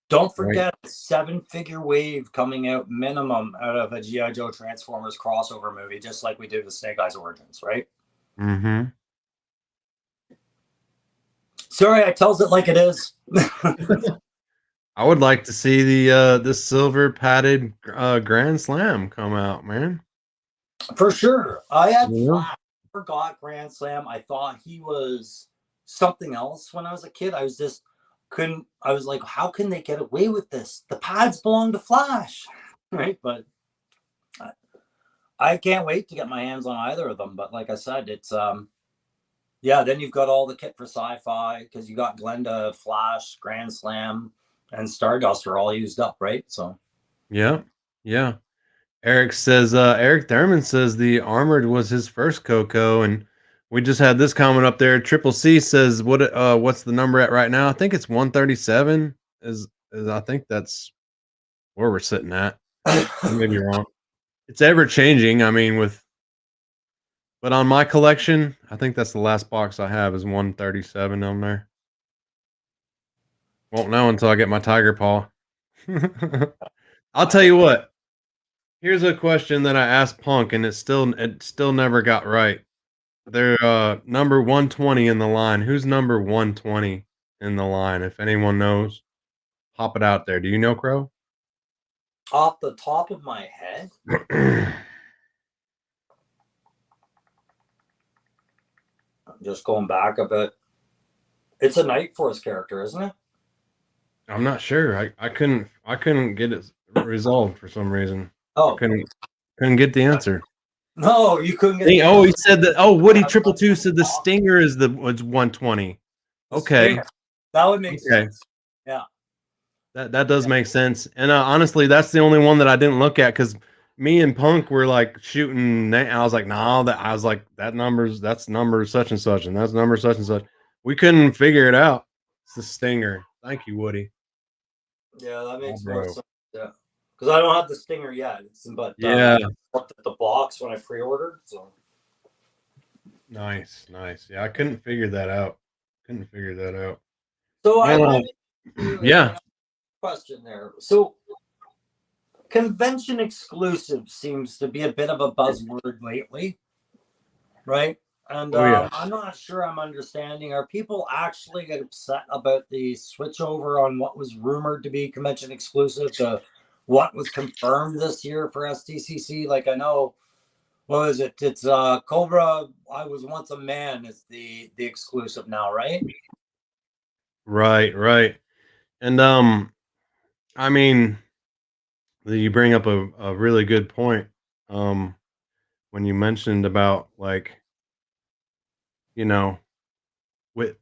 Don't Right. forget, 7-figure wave coming out minimum out of a G.I. Joe Transformers crossover movie, just like we did with Snake Eyes Origins, right? Mm-hmm. Sorry, I tells it like it is. I would like to see the silver padded Grand Slam come out, man. For sure. I had You know? Flash. Forgot Grand Slam. I thought he was something else when I was a kid. I was just couldn't. I was like, how can they get away with this? The pads belong to Flash, right? But I can't wait to get my hands on either of them. But like I said, it's yeah. Then you've got all the kit for Sci-Fi because you got Glenda, Flash, Grand Slam, and Stardust are all used up, right? So Yeah. Yeah. Eric Thurman says the armored was his first Coco, and we just had this comment up there. Triple C says what's the number at right now? I think it's 137. Is I think that's where we're sitting at. I may be wrong. It's ever changing. I mean, but on my collection, I think that's the last box I have is 137 on there. Won't know until I get my tiger paw. I'll tell you what. Here's a question that I asked Punk, and it still never got right. They're number 120 in the line. Who's number 120 in the line? If anyone knows, pop it out there. Do you know, Crow? off the top of my head, I'm just going back a bit. It's a Night Force character, isn't it? I'm not sure. I couldn't get it resolved for some reason. I Oh couldn't get the answer. no, you couldn't get the Oh, he answer. said that. Oh, Woody Triple Two said the Stinger was 120. The Okay, Stinger. That would make okay, sense. Yeah. that does make sense. And honestly, that's the only one that I didn't look at because me and Punk were like shooting. I was like, nah, that's number such and such, and that's number such and such. We couldn't figure it out. It's the Stinger. Thank you, Woody. Yeah, that Oh, makes more bro. sense. Yeah. Because I don't have the Stinger yet. But Yeah, I looked at the box when I pre-ordered. So nice, nice. Yeah, I couldn't figure that out. Couldn't figure that out. so I Man, let me ask you yeah, a question there. So convention exclusive seems to be a bit of a buzzword lately, right? And oh yeah. I'm not sure I'm understanding. Are people actually get upset about the switchover on what was rumored to be convention exclusive to what was confirmed this year for STCC? Like I know, what was it? It's Cobra. I was once a man is the exclusive now, right? Right, right. And I mean, you bring up a really good point. Um, when you mentioned about like, you know, with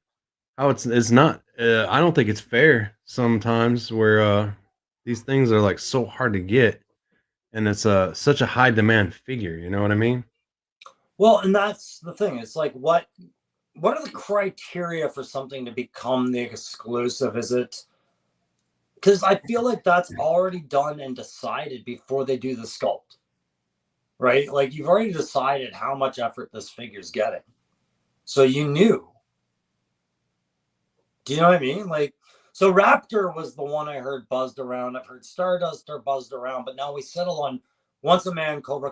how it's not I don't think it's fair sometimes where these things are like so hard to get and it's such a high demand figure, you know what I mean? Well, and that's the thing. It's like what are the criteria for something to become the exclusive? Is it because I feel like that's already done and decided before they do the sculpt, right? Like you've already decided how much effort this figure's getting. So you knew. Do you know what I mean? Like, so Raptor was the one I heard buzzed around. I've heard Stardust are buzzed around, but now we settle on Once a Man Cobra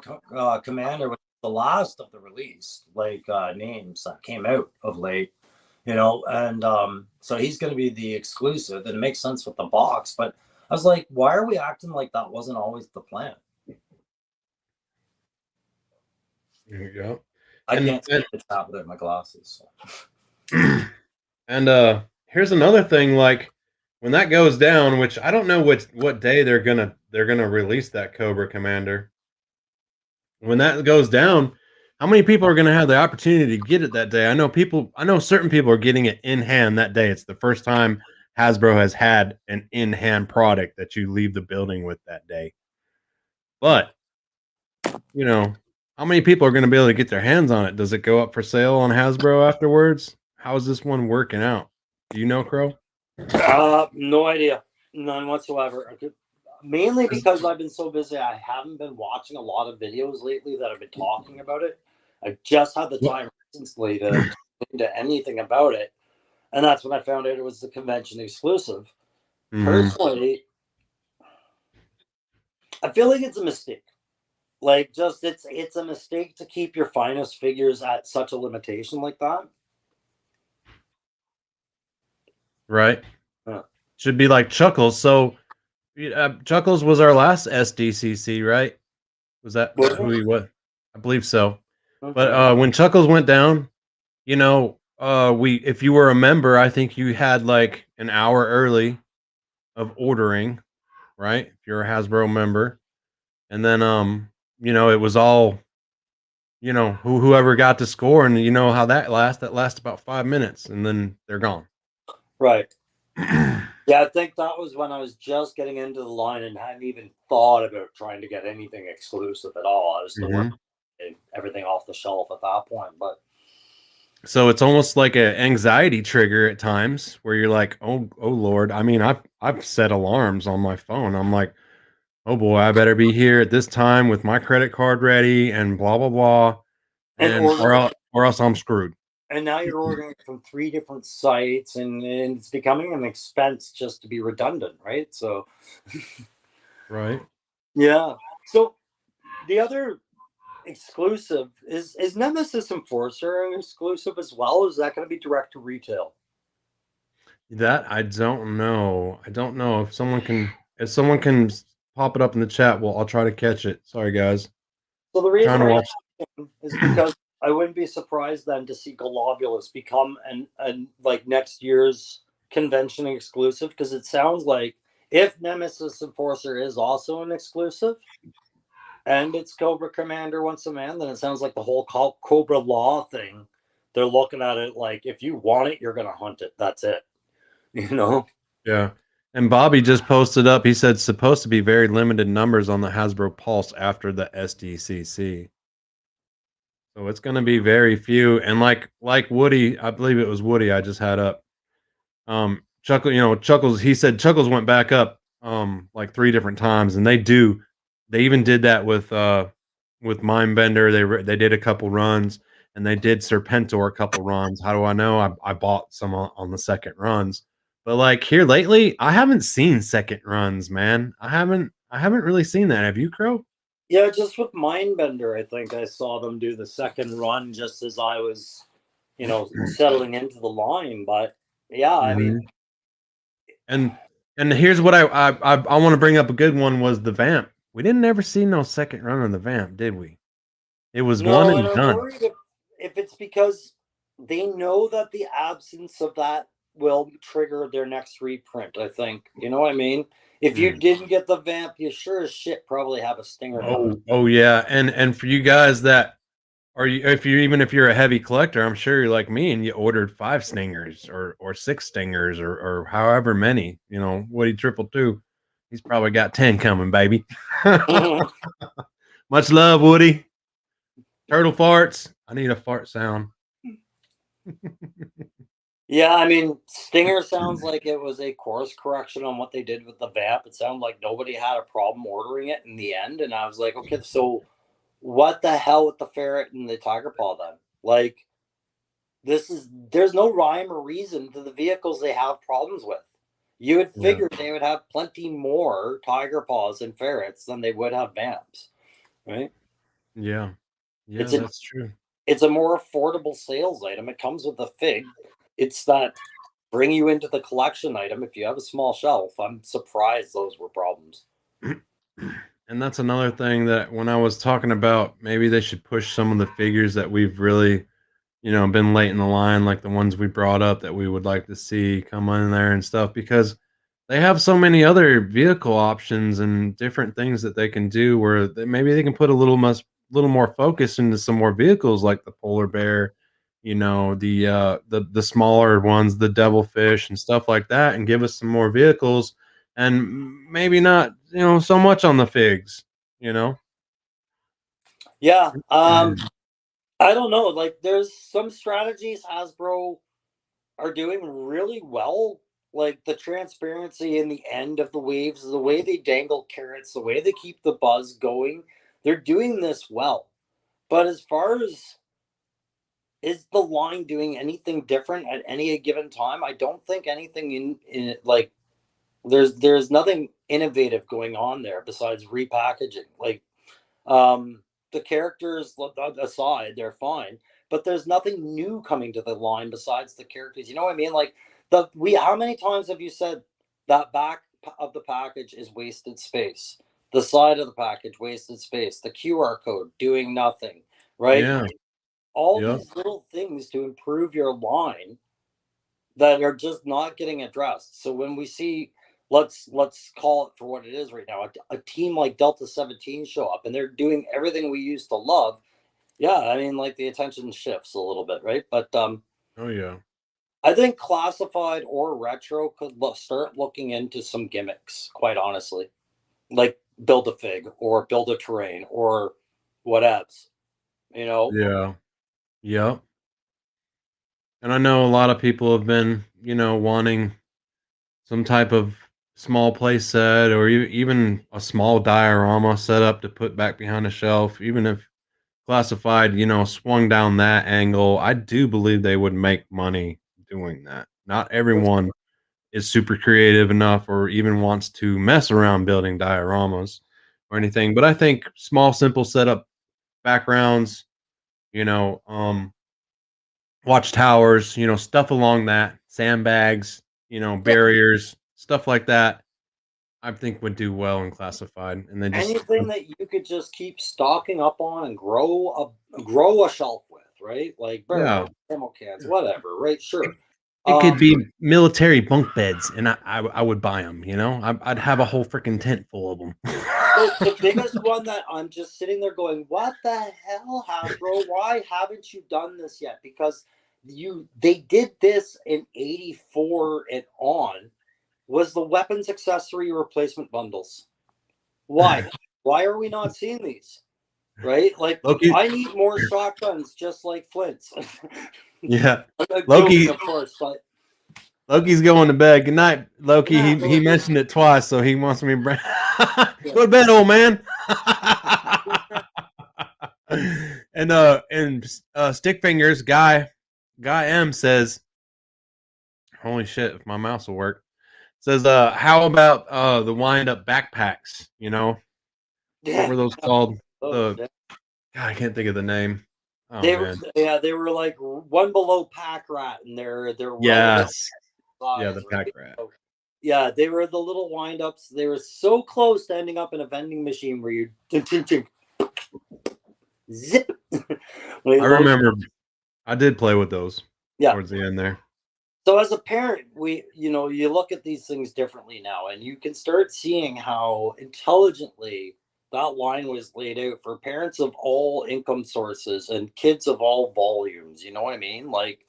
Commander, which was the last of the release, like names that came out of late, and so he's going to be the exclusive, and it makes sense with the box. But I was like, why are we acting like that wasn't always the plan? Yeah. I And can't see the top without my glasses. and, and here's another thing like when that goes down, which I don't know what day they're gonna release that Cobra Commander. When that goes down, how many people are going to have the opportunity to get it that day? I know certain people are getting it in hand that day. It's the first time Hasbro has had an in hand product that you leave the building with that day. But, you know, how many people are going to be able to get their hands on it? Does it go up for sale on Hasbro afterwards? How is this one working out? Do you know, Crow? No idea, none whatsoever. mainly because I've been so busy, I haven't been watching a lot of videos lately that have been talking about it. I just had the time recently to look into anything about it, and that's when I found out it was the convention exclusive. Personally, I feel like it's a mistake. Like, just it's a mistake to keep your finest figures at such a limitation like that. Right. Yeah. Should be like Chuckles. So Chuckles was our last SDCC, right? Was that Was who it? he was? I believe so. But Okay. when Chuckles went down, you know, we if you were a member, I think you had like an hour early of ordering, right? If you're a Hasbro member. And then it was all, whoever got to score, and you know how that lasts about 5 minutes and then they're gone. Right. Yeah, I think that was when I was just getting into the line and hadn't even thought about trying to get anything exclusive at all. I was still working everything off the shelf at that point. But so it's almost like an anxiety trigger at times where you're like, oh Lord. I mean, I've set alarms on my phone. I'm like, oh boy, I better be here at this time with my credit card ready and blah blah blah, and and or else I'm screwed. and now you're ordering from 3 different sites, and it's becoming an expense just to be redundant, right? So Right. yeah. So the other exclusive is Nemesis Enforcer an exclusive as well? Is that going to be direct to retail? That I don't know. I don't know if someone can pop it up in the chat. Well, I'll try to catch it. Sorry, guys. So the Trying reason to I'm watch. asking is because I wouldn't be surprised then to see Globulus become an like next year's convention exclusive, because it sounds like if Nemesis Enforcer is also an exclusive and it's Cobra Commander once a man, then it sounds like the whole Cobra Law thing. They're looking at it like, if you want it, you're gonna hunt it. That's it. You know? Yeah. And Bobby just posted up. He said supposed to be very limited numbers on the Hasbro Pulse after the SDCC. So it's going to be very few. And like Woody, I believe it was Woody I just had up. Chuckles, he said Chuckles went back up like 3 different times, and they even did that with Mindbender. They did a couple runs, and they did Serpentor a couple runs. How do I know? I bought some on the second runs. But like here lately, I haven't seen second runs, man. I haven't really seen that. Have you, Crow? Yeah, just with Mindbender, I think I saw them do the second run just as I was, settling into the line. But yeah, I mean, And here's what I want to bring up. A good one was the Vamp. We didn't ever see no second run on the Vamp, did we? It was one no, and and I'm done. worried if it's because they know that the absence of that will trigger their next reprint. I think, you know what I mean. If you didn't get the Vamp, you sure as shit probably have a Stinger coming. Oh yeah, and for you guys that are you, if you're a heavy collector, I'm sure you're like me and you ordered 5 stingers or 6 stingers or however many. Woody 222. He's probably got 10 coming, baby. Much love, Woody. Turtle farts. I need a fart sound. Yeah, I mean, Stinger sounds like it was a course correction on what they did with the Vamp. It sounded like nobody had a problem ordering it in the end, and I was like, okay, so what the hell with the ferret and the tiger paw then? Like, there's no rhyme or reason to the vehicles they have problems with. You would figure they would have plenty more tiger paws and ferrets than they would have Vamps, right? Yeah, It's a that's true. it's a more affordable sales item. It comes with a fig. It's that bring you into the collection item if you have a small shelf. I'm surprised those were problems. And that's another thing that when I was talking about maybe they should push some of the figures that we've really, been late in the line, like the ones we brought up that we would like to see come in there and stuff, because they have so many other vehicle options and different things that they can do where maybe they can put a little more focus into some more vehicles like the polar bear, the smaller ones, the devilfish and stuff like that, and give us some more vehicles and maybe not, so much on the figs, you know. Yeah. I don't know. Like, there's some strategies Hasbro are doing really well like the transparency in the end of the waves, the way they dangle carrots, the way they keep the buzz going, they're doing this well. But as far as is the line doing anything different at any given time, I don't think anything in it, like there's nothing innovative going on there besides repackaging. Like the characters aside, they're fine, but there's nothing new coming to the line besides the characters. You know what I mean? Like how many times have you said that back of the package is wasted space? The side of the package wasted space. The QR code doing nothing, right? Yeah. All Yep. these little things to improve your line that are just not getting addressed. So when we see, let's call it for what it is right now, a team like Delta 17 show up and they're doing everything we used to love. Yeah, I mean, like the attention shifts a little bit, right? But Oh yeah. I think classified or retro could start looking into some gimmicks, quite honestly, like build a fig or build a terrain or whatevs, you know. Yeah. Yep. And I know a lot of people have been, wanting some type of small play set or even a small diorama set up to put back behind a shelf, even if classified, swung down that angle. I do believe they would make money doing that. Not everyone is super creative enough or even wants to mess around building dioramas or anything, but I think small, simple setup backgrounds, you know, um, watchtowers, stuff along that, sandbags, Yeah, barriers, stuff like that, I think would do well in classified. And then just anything that you could just keep stocking up on and grow a shelf with, right? Like yeah, barrels, ammo cans, whatever, right? Sure. it could Um, be military bunk beds, and I would buy them. I'd have a whole freaking tent full of them. the biggest one that I'm just sitting there going, "What the hell, Hasbro? Why haven't you done this yet?" Because they did this in '84 and on. Was the weapons accessory replacement bundles? Why? Why are we not seeing these? Right? Like, Loki, I need more shotguns just like Flint's. yeah, I'm joking, Loki, of course, but Loki's going to bed. Good night, Loki. yeah, He mentioned it twice, so he wants me to bring. yeah. Go to bed, old man. And stick fingers guy M says, holy shit, if my mouse will work. Says, how about the wind up backpacks? What Yeah. were those called? Those, The yeah. God, I can't think of the name. Oh They were, man. yeah, they were like one below pack rat, and they're relative Yes. Yeah, size, the pack right? rat. So, yeah, they were the little wind ups. They were so close to ending up in a vending machine where you zip. Like I those, remember I did play with those yeah. towards the end there. So as a parent, you look at these things differently now, and you can start seeing how intelligently that line was laid out for parents of all income sources and kids of all volumes. You know what I mean? Like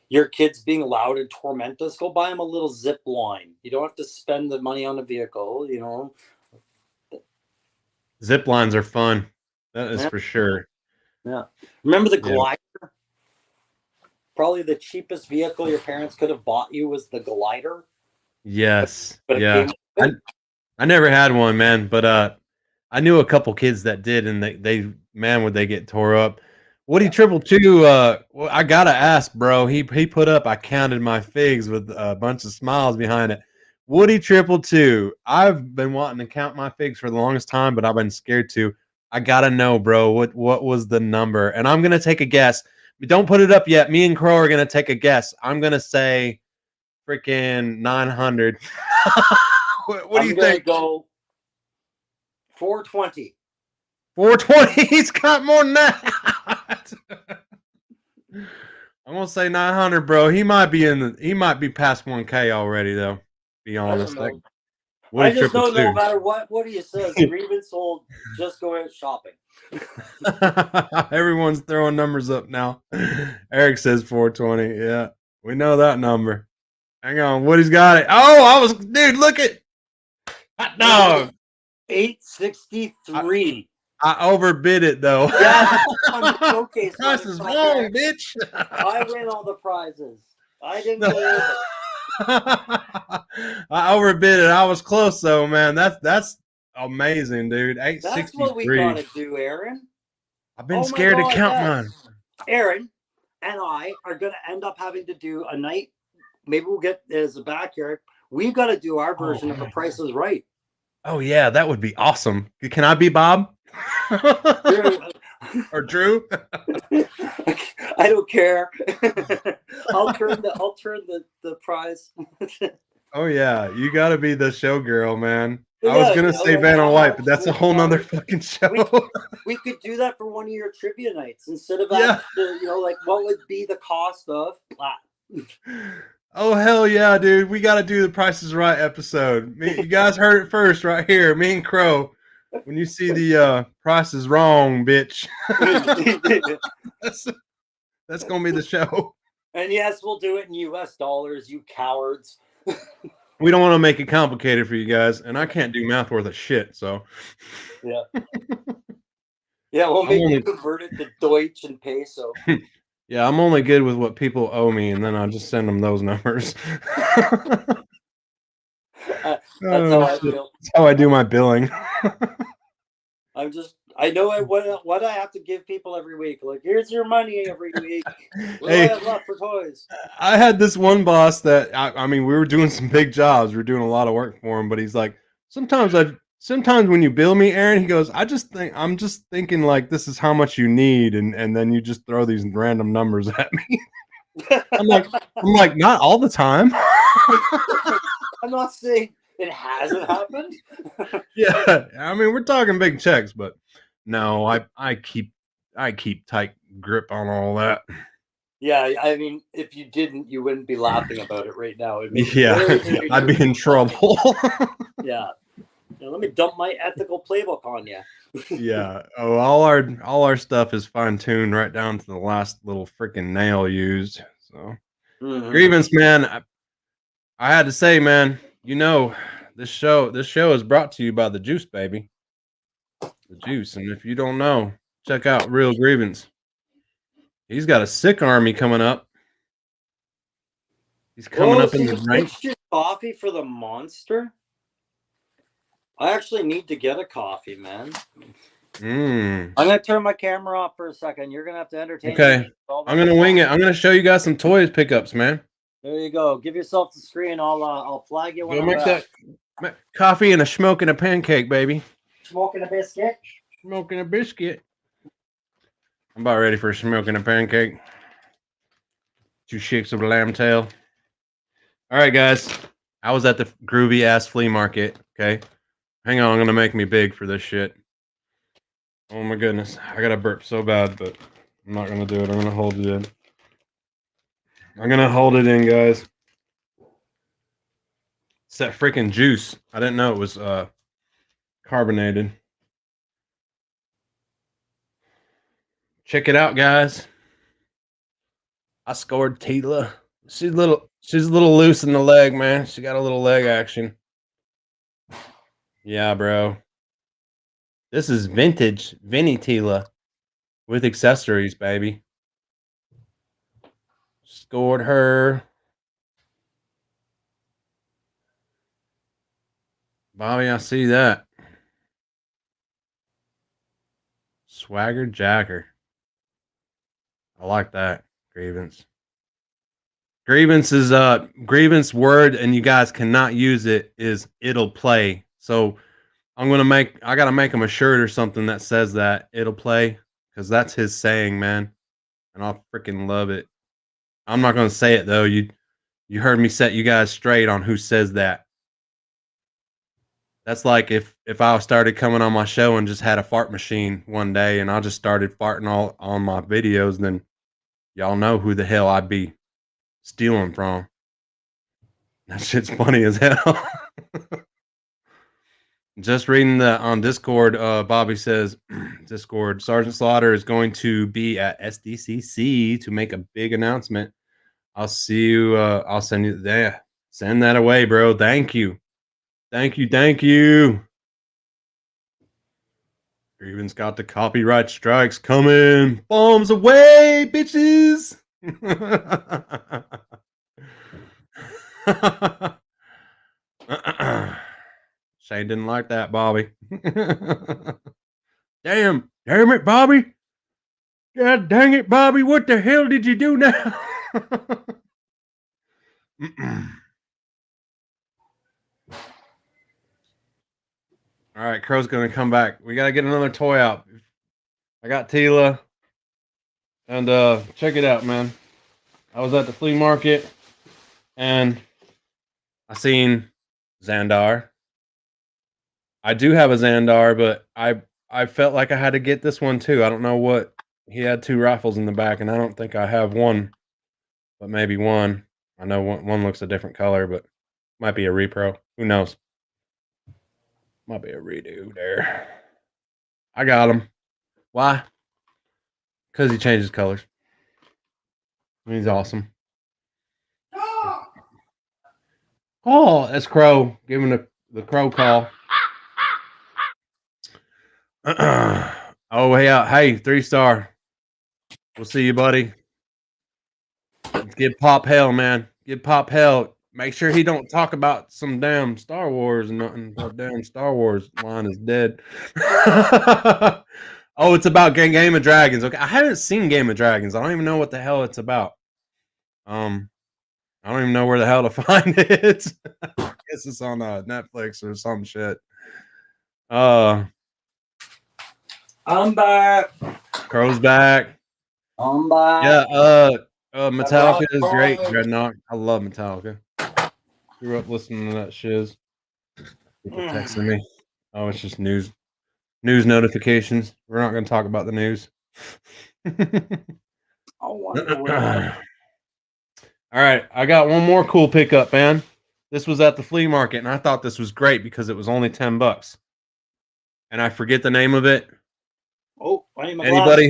your kids being loud and tormentous, go buy them a little zip line. You don't have to spend the money on the vehicle. Zip lines are fun. That is Yeah, for sure. yeah. Remember the Yeah. glider? Probably the cheapest vehicle your parents could have bought you was the glider, Yes. but it Yeah. came. I never had one, man, but I knew a couple kids that did, and they man, would they get tore up. Woody Yeah. Triple Two, well, I gotta ask, bro. He put up. I counted my figs with a bunch of smiles behind it. Woody Triple Two. I've been wanting to count my figs for the longest time, but I've been scared to. I gotta know, bro. What was the number? And I'm gonna take a guess. Don't put it up yet. Me and Crow are gonna take a guess. I'm gonna say freaking 900. What do I'm you gonna think? go 420. 420. He's got more than that. I'm gonna say 900, bro. He might be past 1K already, though. Be I don't honest. Like know. I Woody just Triple know no Two. matter what he says, grievance will just go out shopping. Everyone's throwing numbers up now. Eric says 420. Yeah, we know that number. Hang on, Woody's got it. Oh, dude. Look at hot dog. 863. I overbid it though. Yeah, I'm showcasing. Price is wrong, bitch. I win all the prizes. I didn't go over. I overbid it. I was close though, man. That's amazing, dude. That's what we 863. gotta do, Aaron. I've been Oh my scared to God, count yes. mine. Aaron and I are gonna end up having to do a night. Maybe we'll get as a backyard. We've got to do our version of The Price is Right. Oh yeah, that would be awesome. Can I be Bob? Or Drew? I don't care. I'll turn the prize. Oh yeah, you got to be the showgirl, man. I Yeah, was gonna you know, say like, Vanna how White, much but that's a would whole you nother rather- fucking show. We could do that for one of your trivia nights instead of Yeah. you know, like what would be the cost of Oh hell yeah, dude! We got to do the Price is Right episode. You guys heard it first, right here. Me and Crow. When you see the Price is Wrong, bitch. That's gonna be the show. And yes, we'll do it in US dollars, you cowards. We don't want to make it complicated for you guys, and I can't do math worth a shit. So Yeah. Yeah, we'll make you convert it to Deutsch and peso. yeah, I'm only good with what people owe me, and then I'll just send them those numbers. That's how I feel. That's how I do my billing. I know what I have to give people every week. Like, here's your money every week. What do Hey. I have left for toys? I had this one boss that I mean, we were doing some big jobs. We were doing a lot of work for him, but he's like, sometimes when you bill me, Aaron, he goes, I'm just thinking like this is how much you need, and then you just throw these random numbers at me. I'm like, not all the time. I'm not saying it hasn't happened. Yeah, I mean, we're talking big checks, but no, I keep tight grip on all that. Yeah, I mean, if you didn't, you wouldn't be laughing about it right now. Yeah, I'd be in trouble. Yeah. Let me dump my ethical playbook on you. Yeah. Oh, all our stuff is fine tuned right down to the last little freaking nail used. So grievance, man. I had to say, man. You know, this show is brought to you by the Juice, baby. The Juice, and if you don't know, check out Real Grievance. He's got a sick army coming up. He's coming up in the rank. Mixed your coffee for the monster. I actually need to get a coffee, man. I'm gonna turn my camera off for a second. You're gonna have to entertain. Okay, I'm gonna wing it. I'm gonna show you guys some toys pickups, man. There you go. Give yourself the screen. I'll flag you when Go I'm make back. that coffee and a smoke and a pancake, baby. Smoking a biscuit. Smoking a biscuit. I'm about ready for a smoke and a pancake. 2 shakes of lamb tail. All right, guys. I was at the groovy ass flea market. Okay, hang on. I'm gonna make me big for this shit. Oh my goodness, I gotta burp so bad, but I'm not gonna do it. I'm gonna hold it in. I'm gonna hold it in, guys. It's that freaking juice. I didn't know it was carbonated. Check it out, guys. I scored Tila. She's a little loose in the leg, man. She got a little leg action. Yeah, bro. This is vintage Vinny Tila with accessories, baby. Scored her. Bobby, I see that. Swagger Jacker. I like that. Grievance. Grievance is grievance word, and you guys cannot use it, is it'll play. So I gotta make him a shirt or something that says that it'll play, because that's his saying, man. And I'll freaking love it. I'm not gonna say it though. You heard me set you guys straight on who says that. That's like if I started coming on my show and just had a fart machine one day and I just started farting all on my videos, then y'all know who the hell I'd be stealing from. That shit's funny as hell. Just reading on Discord, Bobby says, Discord, Sergeant Slaughter is going to be at SDCC to make a big announcement. I'll see you. I'll send you there. Send that away, bro. Thank you. Thank you. Grievance got the copyright strikes coming. Bombs away, bitches. Shane didn't like that, Bobby. Damn it, Bobby. God dang it, Bobby. What the hell did you do now? All right, Crow's going to come back. We got to get another toy out. I got Tila. And check it out, man. I was at the flea market and I seen Xandar. I do have a Xandar, but I felt like I had to get this one too. I don't know what. He had 2 rifles in the back, and I don't think I have one, but maybe one. I know one looks a different color, but might be a repro. Who knows? Might be a redo there. I got him. Why? Because he changes colors. He's awesome. Oh, that's Crow. Giving the Crow call. Oh, yeah. Hey, 3-star. We'll see you, buddy. Give Pop hell, man. Give Pop hell. Make sure he don't talk about some damn Star Wars and nothing. That damn Star Wars line is dead. Oh, it's about Game of Dragons. Okay, I haven't seen Game of Dragons. I don't even know what the hell it's about. I don't even know where the hell to find it. I guess it's on Netflix or some shit. I'm back. Crow's back. I'm back. Yeah, Metallica is great, Dreadnought. I love Metallica. Grew up listening to that shiz. People texting me. Oh, it's just news notifications. We're not going to talk about the news. All right, I got one more cool pickup, man. This was at the flea market, and I thought this was great because it was only $10, and I forget the name of it. Oh, anybody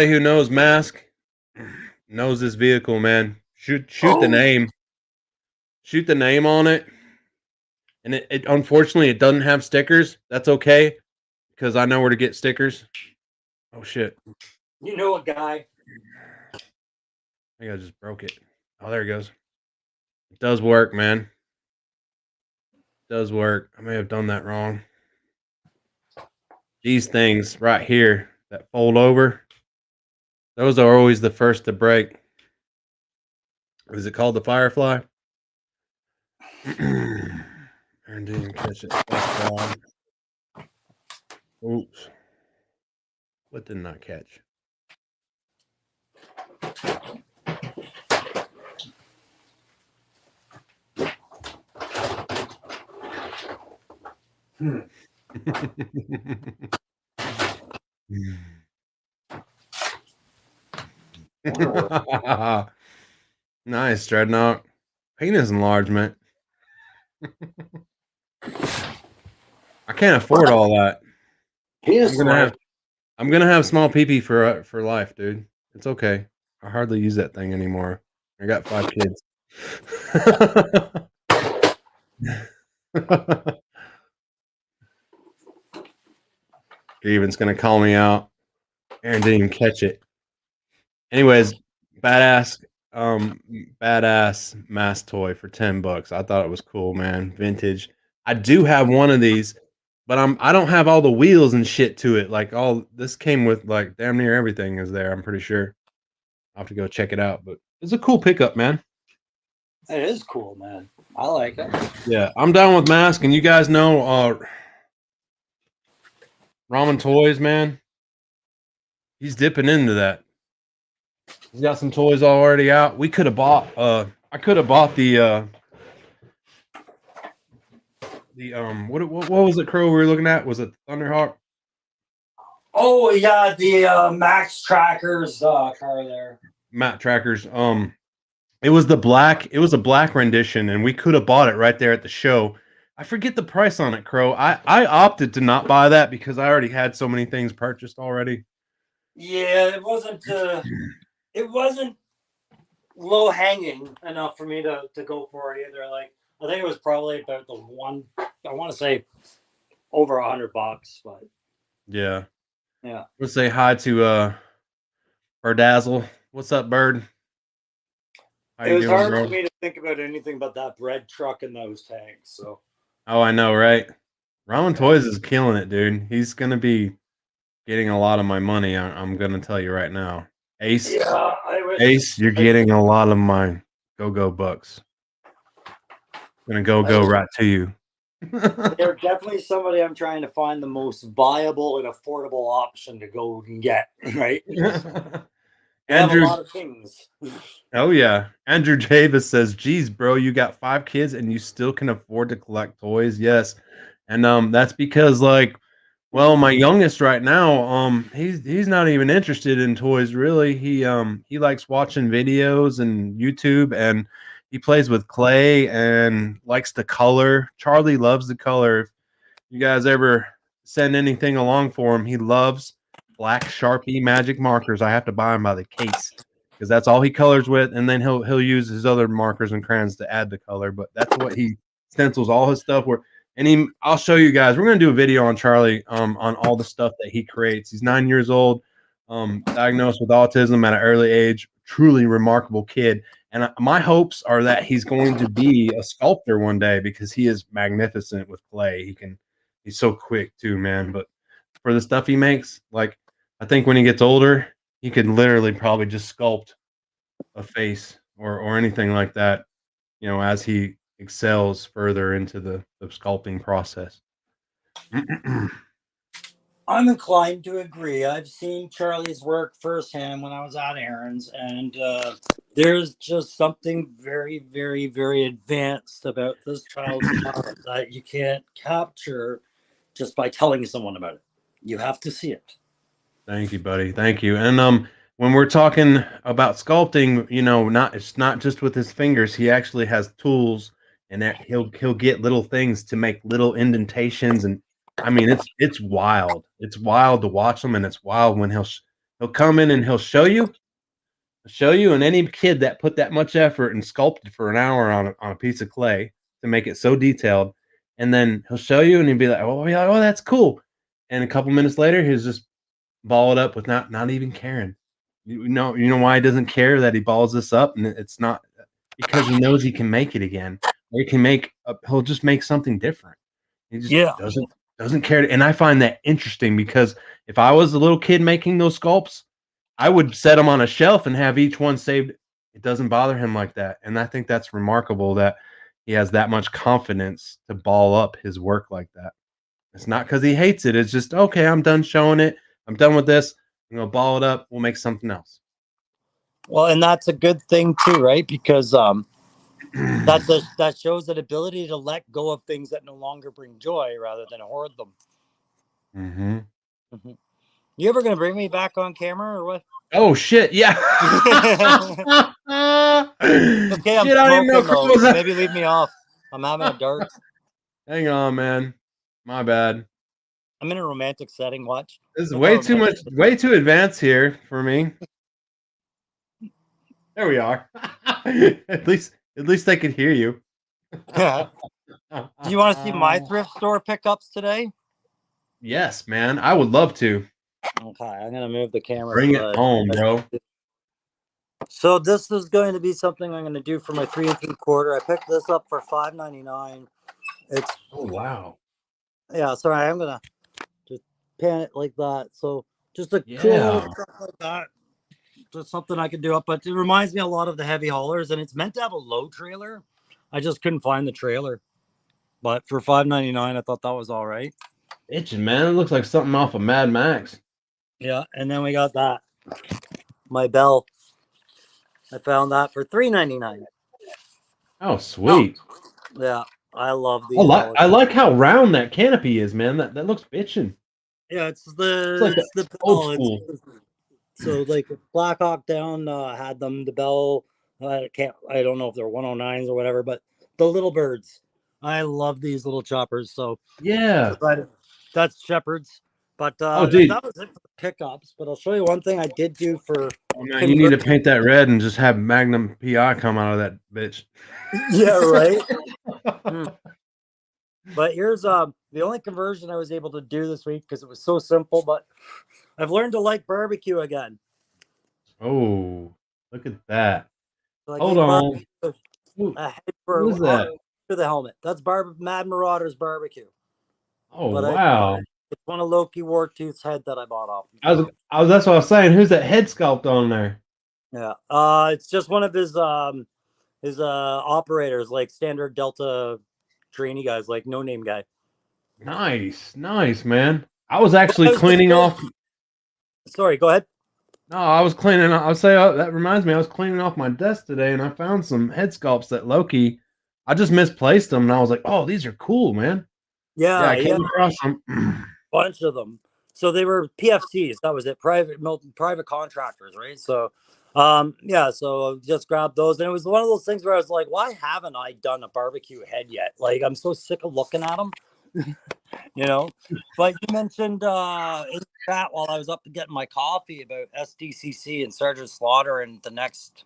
who knows Mask knows this vehicle, man. Shoot the name. Shoot the name on it. And it unfortunately it doesn't have stickers. That's okay because I know where to get stickers. Oh shit! You know a guy. I think I just broke it. Oh, there it goes. It does work, man. It does work. I may have done that wrong. These things right here that fold over, those are always the first to break. Is it called the Firefly? And didn't catch it. Oops. What did not catch? Nice, Dreadnought. Penis enlargement. I can't afford all that. I'm gonna have small pee for life, dude. It's okay. I hardly use that thing anymore. I got 5 kids. Steven's gonna call me out. Aaron didn't even catch it. Anyways, badass mass toy for $10. I thought it was cool, man. Vintage. I do have one of these, but I don't have all the wheels and shit to it. Like all this came with like damn near everything is there, I'm pretty sure. I'll have to go check it out, but it's a cool pickup, man. It is cool, man. I like it. Yeah, I'm down with Mask, and you guys know Ramen Toys, man. He's dipping into that. He's got some toys already out. We could have bought I could have bought the what was it, Crow, we were looking at? Was it Thunderhawk? Oh yeah, the Max Trackers car there. Matt Trackers. It was a black rendition, and we could have bought it right there at the show. I forget the price on it, Crow. I opted to not buy that because I already had so many things purchased already. Yeah, it wasn't low hanging enough for me to go for it either. Like I think it was probably about the one. I want to say over $100, but Yeah. yeah. Let's say hi to Birdazzle. What's up, Bird? How It you was doing, hard bro? for me to think about anything but that bread truck and those tanks. So Oh, I know, right? Ramen Toys is killing it, dude. He's gonna be getting a lot of my money. I'm gonna tell you right now, Ace. yeah, I wish. Ace, you're getting a lot of my go bucks. Gonna I go wish right to you. they're definitely somebody I'm trying to find the most viable and affordable option to go and get. Right? They have a Andrew, lot of things. oh yeah. Andrew Davis says, "Geez, bro, you got 5 kids and you still can afford to collect toys." Yes, and that's because like, well, my youngest right now, he's not even interested in toys really. He likes watching videos and YouTube, and he plays with clay and likes to color. Charlie loves to color. You guys ever send anything along for him, he loves black Sharpie magic markers. I have to buy him by the case because that's all he colors with, and then he'll use his other markers and crayons to add the color. But that's what he stencils all his stuff where. And I'll show you guys. We're gonna do a video on Charlie, on all the stuff that he creates. He's 9 years old, diagnosed with autism at an early age. Truly remarkable kid. And my hopes are that he's going to be a sculptor one day because he is magnificent with clay. He's so quick too, man. But for the stuff he makes, like I think when he gets older, he could literally probably just sculpt a face or anything like that, as he excels further into the sculpting process. I'm inclined to agree. I've seen Charlie's work firsthand when I was at Aaron's, and there's just something very, very, very advanced about this child's talent that you can't capture just by telling someone about it. You have to see it. Thank you, buddy. Thank you. And when we're talking about sculpting, not it's not just with his fingers. He actually has tools, and that he'll get little things to make little indentations. And I mean, it's wild. It's wild to watch him, and it's wild when he'll come in and he'll show you, and any kid that put that much effort and sculpted for an hour on a piece of clay to make it so detailed, and then he'll show you, and he'll be like, "Oh yeah, oh that's cool," and a couple minutes later, he's just ball it up with not even caring. You know why he doesn't care that he balls this up, and it's not because he knows he can make it again, or he can he'll just make something different. He just Yeah. doesn't care, and I find that interesting because if I was a little kid making those sculpts, I would set them on a shelf and have each one saved. It doesn't bother him like that, and I think that's remarkable that he has that much confidence to ball up his work like that. It's not because he hates it. It's just okay. I'm done showing it. I'm done with this. I'm gonna ball it up. We'll make something else. Well, and that's a good thing too, right? Because that shows an ability to let go of things that no longer bring joy rather than hoard them. Mm-hmm. Mhm. You ever gonna bring me back on camera or what? Oh shit! Yeah. Okay, I'm Shit! I didn't know smoking Chris though. was. Maybe leave me off. I'm having a dart. Hang on, man. My bad. I'm in a romantic setting. Watch. This is Look how way too much, romantic. way too advanced here for me. There we are. At least I could hear you. Do you want to see my thrift store pickups today? Yes, man. I would love to. Okay, I'm gonna move the camera. Bring it home, bro. So this is going to be something I'm going to do for my 3 3/4. I picked this up for $5.99. It's Oh wow. yeah. Sorry, I'm gonna just pan it like that. So just a cool Yeah. little truck like that. Just something I could do up, but it reminds me a lot of the heavy haulers, and it's meant to have a low trailer. I just couldn't find the trailer, but for $5.99, I thought that was all right. Itching, man. It looks like something off of Mad Max. Yeah, and then we got that my bell. I found that for $3.99. Oh, sweet. Yeah, I love I these like bells. I like how round that canopy is, man. That looks bitchin'. Yeah, it's It's like the the old bell. school. So like Black Hawk Down had them. The bell. I don't know if they're 109s or whatever, but the little birds. I love these little choppers. So Yeah. that's Shepherd's. But Oh, dude. that was it for the pickups. But I'll show you one thing I did do for Oh man, you need to convert. paint that red and just have Magnum PI come out of that bitch. Yeah, right. But here's the only conversion I was able to do this week because it was so simple. But I've learned to like barbecue again. Oh, look at that. So I Hold gave Barb on. Who, a head who is that? for the helmet. That's Mad Marauder's barbecue. Oh But wow. it's one of Loki Wartooth's head that I bought off him. I was that's what I was saying. Who's that head sculpt on there? Yeah. It's just one of his operators, like standard Delta trainee guys, like no name guy. Nice, man. I was actually cleaning off. Sorry, go ahead. No, I was cleaning. I'll say that reminds me. I was cleaning off my desk today, and I found some head sculpts that Loki. I just misplaced them, and I was like, "Oh, these are cool, man." Yeah, I came across them. Bunch of them. So they were PFCs. That was it. Private contractors, right? So, So I just grabbed those, and it was one of those things where I was like, "Why haven't I done a barbecue head yet?" Like I'm so sick of looking at them. you know. But you mentioned in the chat while I was up getting my coffee about SDCC and Sergeant Slaughter and the next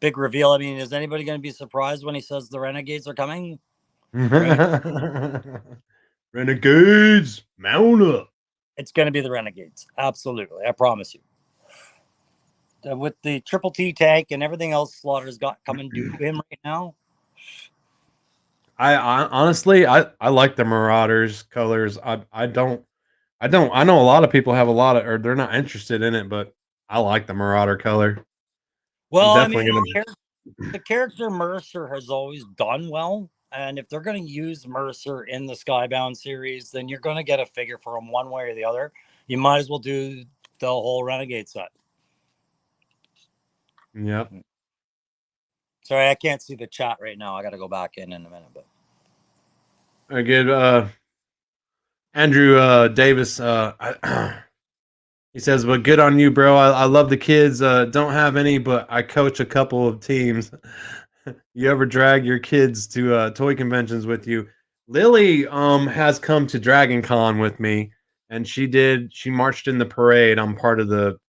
big reveal. I mean, is anybody going to be surprised when he says the Renegades are coming? Right? Renegades, mount up. It's going to be the Renegades. Absolutely. I promise you. With the Triple T tank and everything else Slaughter's got coming due to him right now. I honestly like the Marauders colors. I know a lot of people have a lot of, or they're not interested in it, but I like the Marauder color. Well, the character Mercer has always done well, and if they're going to use Mercer in the Skybound series, then you're going to get a figure for him one way or the other. You might as well do the whole Renegade set. Yep. Sorry, I can't see the chat right now. I got to go back in a minute, but. I get Andrew Davis. He says, "But good on you, bro. I love the kids. Don't have any, but I coach a couple of teams. You ever drag your kids to toy conventions with you?" Lily has come to Dragon Con with me, and she marched in the parade. I'm part of the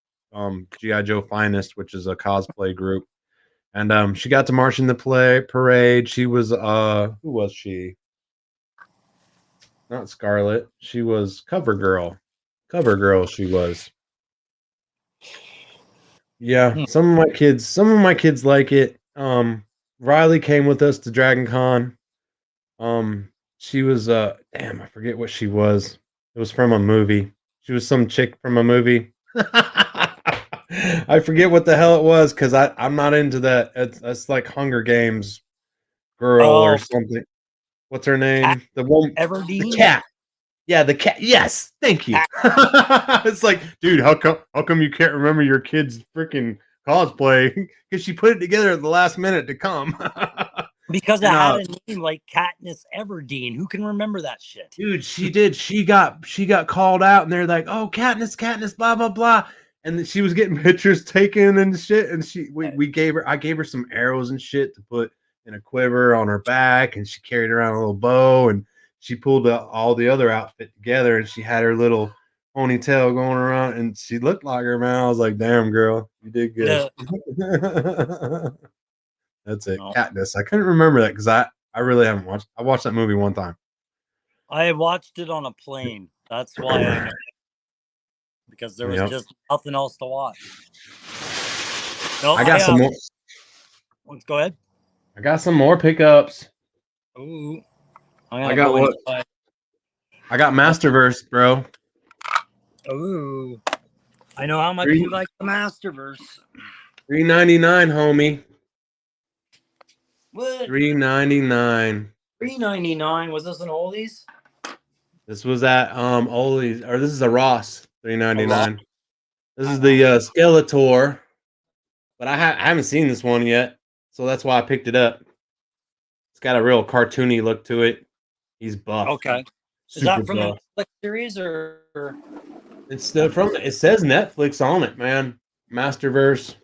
GI Joe Finest, which is a cosplay group, and she got to march in the parade. She was who was she? Not Scarlet. She was Cover Girl. Cover Girl. She was. Yeah, some of my kids like it. Riley came with us to Dragon Con. She was damn, I forget what she was. It was from a movie. She was some chick from a movie. I forget what the hell it was because I'm not into that. It's like Hunger Games girl or something. What's her name? The one, Everdeen? The cat. Yeah, the cat. Yes, thank you. It's like, dude, how come you can't remember your kid's freaking cosplay? Because she put it together at the last minute to come. Because it had a name like Katniss Everdeen. Who can remember that shit? Dude, she did. She got called out, and they're like, "Oh, Katniss, blah blah blah," and then she was getting pictures taken and shit. And I gave her some arrows and shit to put in a quiver on her back, and she carried around a little bow, and she pulled all the other outfit together, and she had her little ponytail going around, and she looked like her, man. I was like, "Damn, girl, you did good." Yeah. That's it, Katniss. I couldn't remember that because I really haven't watched. I watched that movie one time. I watched it on a plane. That's why I know. Because there was just nothing else to watch. No, I got some more. Let's go ahead. I got some more pickups. Ooh. I got what? I got Masterverse, bro. Ooh. I know how much you like the Masterverse. $3.99, homie. What? $3.99. $3.99. Was this an Oldies? This was at Oldies, or this is a Ross. $3.99. This is the Skeletor, but I haven't seen this one yet, so that's why I picked it up. It's got a real cartoony look to it. He's buff. Okay. Is that from the Netflix series or? It's from. It says Netflix on it, man. Masterverse.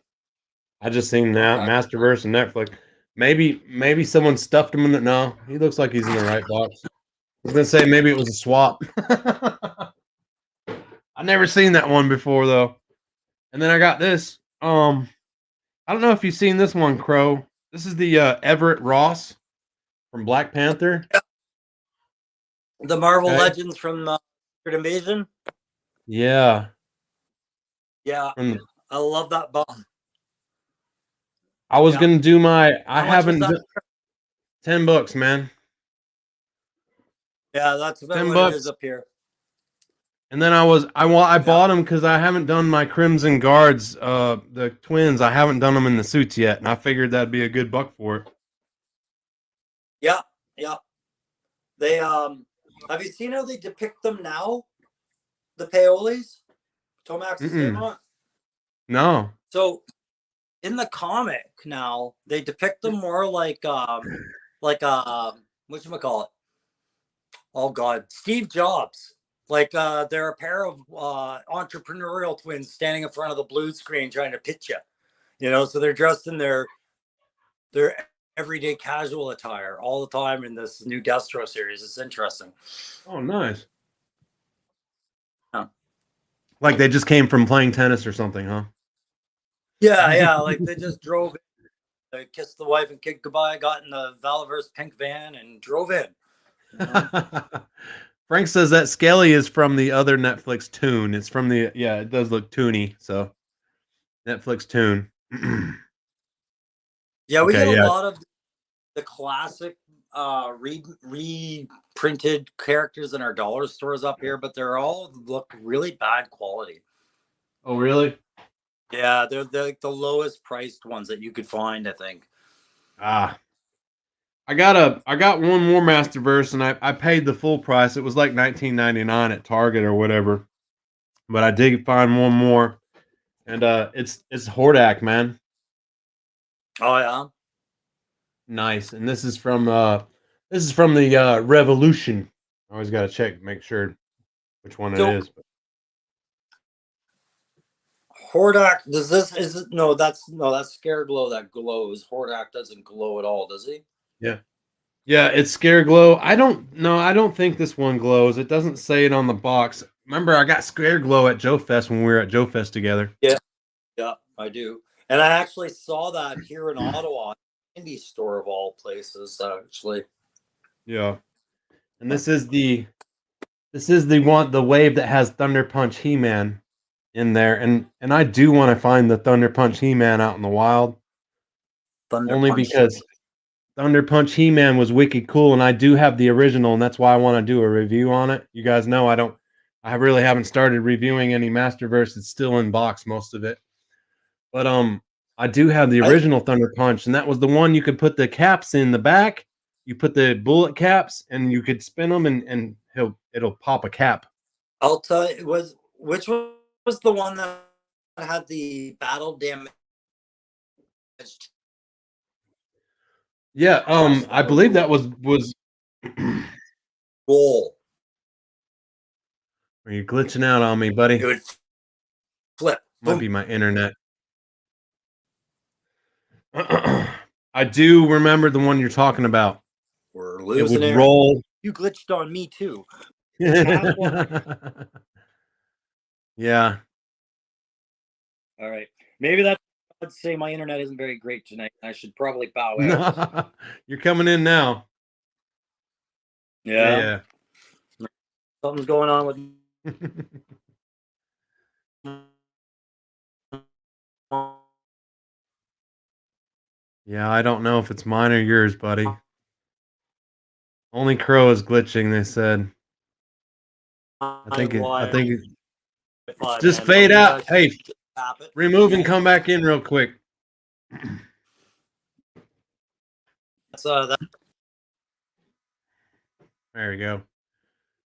I just seen that Masterverse and Netflix. Maybe someone stuffed him in the. No, he looks like he's in the right box. I was gonna say maybe it was a swap. I never seen that one before though. And then I got this. I don't know if you've seen this one, Crow. This is the Everett Ross from Black Panther. The Marvel Legends from Secret Invasion. Yeah. Yeah, I love that bomb. I was Yeah. gonna do my. I How much was haven't that? $10, man. Yeah, that's about 10 what it is bucks. up here. And then I Yeah. bought them because I haven't done my Crimson Guards, the twins. I haven't done them in the suits yet, and I figured that'd be a good buck for it. Yeah, yeah. They have you seen how they depict them now? The paolis? Tomax's name Mm-mm. on it? No. So in the comic now, they depict them more like whatchamacallit? Oh God, Steve Jobs. Like they're a pair of entrepreneurial twins standing in front of the blue screen trying to pitch you. You know, so they're dressed in their everyday casual attire all the time in this new Destro series. It's interesting. Oh, nice. Yeah. Like they just came from playing tennis or something, huh? Yeah, yeah. Like they just drove in, they kissed the wife and kid goodbye, got in the Valaverse pink van and drove in. You know? Frank says that Skelly is from the other Netflix tune. It's from the it does look toony, so Netflix tune. Yeah, we Okay, get a yeah. lot of the classic reprinted characters in our dollar stores up here, but they're all look really bad quality. Oh, really? Yeah, they're like the lowest priced ones that you could find, I think. Ah, I got one more Masterverse, and I paid the full price. It was like $19.99 at Target or whatever. But I did find one more, and it's Hordak, man. Oh yeah. Nice. And this is from the Revolution. I always got to check, make sure which one it So is. Hordak, does this is it no, that's Scareglow that glows. Hordak doesn't glow at all, does he? Yeah. Yeah, it's Scare Glow. I don't think this one glows. It doesn't say it on the box. Remember, I got Scare Glow at Joe Fest when we were at Joe Fest together. Yeah, yeah, I do. And I actually saw that here in Ottawa, indie store of all places, actually. Yeah. And this is the wave that has Thunder Punch He-Man in there, and I do want to find the Thunder Punch He-Man out in the wild, Thunder only Punch. because Thunder Punch He-Man was wicked cool, and I do have the original, and that's why I want to do a review on it. You guys know I really haven't started reviewing any Masterverse. It's still in box, most of it, but I do have the I original Thunder Punch, and that was the one you could put the caps in the back. You put the bullet caps, and you could spin them, and it'll pop a cap. I'll tell you, which one was the one that had the battle damage Yeah, across the I board? believe that was. Goal. Are you glitching out on me, It buddy? would flip. Might Boom. be my internet. I do remember the one you're talking about. We're It losing would Aaron. roll. You glitched on me too. Yeah. All right. Maybe that's, I'd say my internet isn't very great tonight. I should probably bow out. No, you're coming in now. Yeah. Yeah. Something's going on with Yeah, I don't know if it's mine or yours, buddy. Only Crow is glitching, they said. I think just man. fade Maybe out. I should Hey, tap it. remove and come back in real quick. That There we go.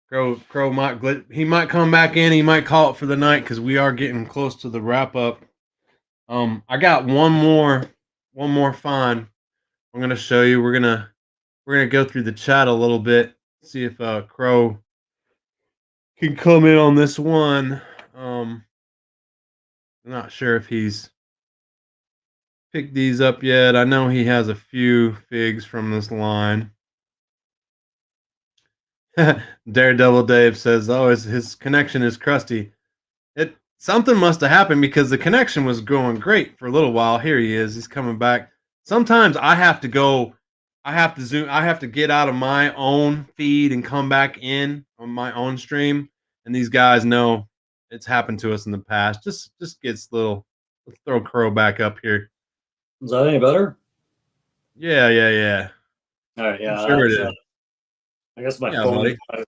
Crow might he might come back in. He might call it for the night because we are getting close to the wrap up. I got one more find. I'm gonna show you. We're gonna go through the chat a little bit, see if Crow can come in on this one. I'm not sure if he's picked these up yet. I know he has a few figs from this line. Daredevil Dave says, "Oh, his connection is crusty." It something must have happened because the connection was going great for a little while. Here he is. He's coming back. Sometimes I have to go. I have to zoom. I have to get out of my own feed and come back in on my own stream. And these guys know it's happened to us in the past. Just gets little. Let's throw Crow back up here. Is that any better? Yeah. All right, I'm yeah, sure it that's. is. I guess my Yeah, phone. buddy.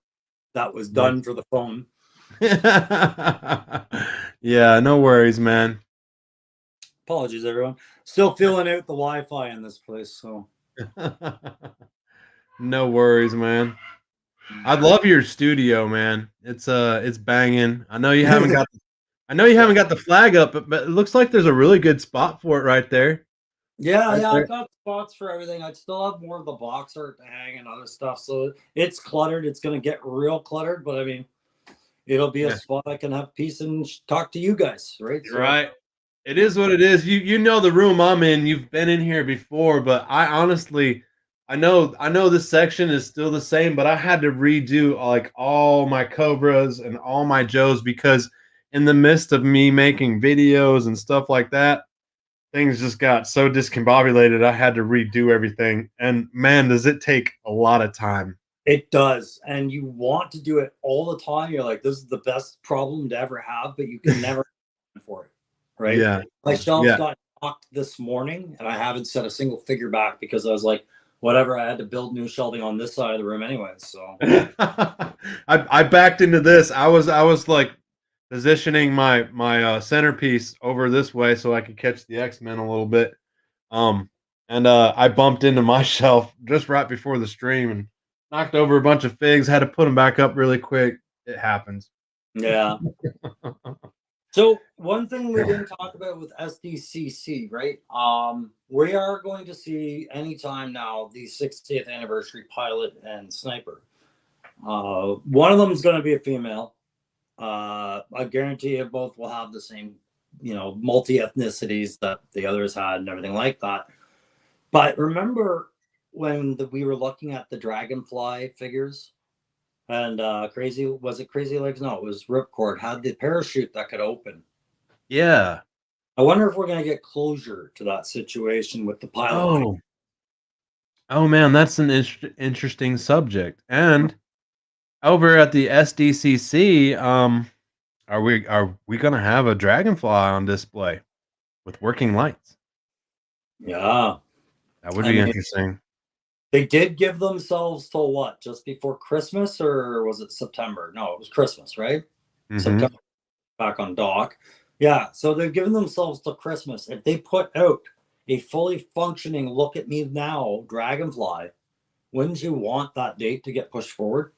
That was done for the phone. Yeah, no worries, man. Apologies, everyone. Still feeling out the Wi-Fi in this place. So No worries, man. I love your studio, man. It's banging. I know you haven't got the flag up, but it looks like there's a really good spot for it right there. yeah, Right I've there. got spots for everything. I still have more of the box art to hang and other stuff. So it's cluttered. It's gonna get real cluttered, but I mean, it'll be a Yeah, spot I can have peace and talk to you guys, right? you're right. It is what it is. You know the room I'm in. You've been in here before, but I honestly, I know this section is still the same, but I had to redo like all my Cobras and all my Joes because in the midst of me making videos and stuff like that, things just got so discombobulated. I had to redo everything, and man, does it take a lot of time. It does, and you want to do it all the time. You're like, this is the best problem to ever have, but you can never for it, right? Yeah, My shelves yeah. got knocked this morning, and I haven't set a single figure back because I was like, whatever. I had to build new shelving on this side of the room anyway. So I backed into this. I was like positioning my centerpiece over this way so I could catch the X-Men a little bit. Um, and I bumped into my shelf just right before the stream and knocked over a bunch of figs. Had to put them back up really quick. It happens. yeah. So one thing we didn't talk about with SDCC, right? We are going to see anytime now the 60th anniversary pilot and sniper. One of them is going to be a female. I guarantee you both will have the same, multi ethnicities that the others had and everything like that. But remember when we were looking at the Dragonfly figures and Crazy Legs? No, it was Ripcord had the parachute that could open. Yeah. I wonder if we're going to get closure to that situation with the pilot. Oh man, that's an interesting subject. And over at the SDCC, are we gonna have a dragonfly on display with working lights? Yeah. That would I be mean, interesting. they did give themselves till what? Just before Christmas, or was it September? No, it was Christmas, right? Hmm. September back on dock. Yeah, so they've given themselves till Christmas. If they put out a fully functioning look at me now Dragonfly, wouldn't you want that date to get pushed forward?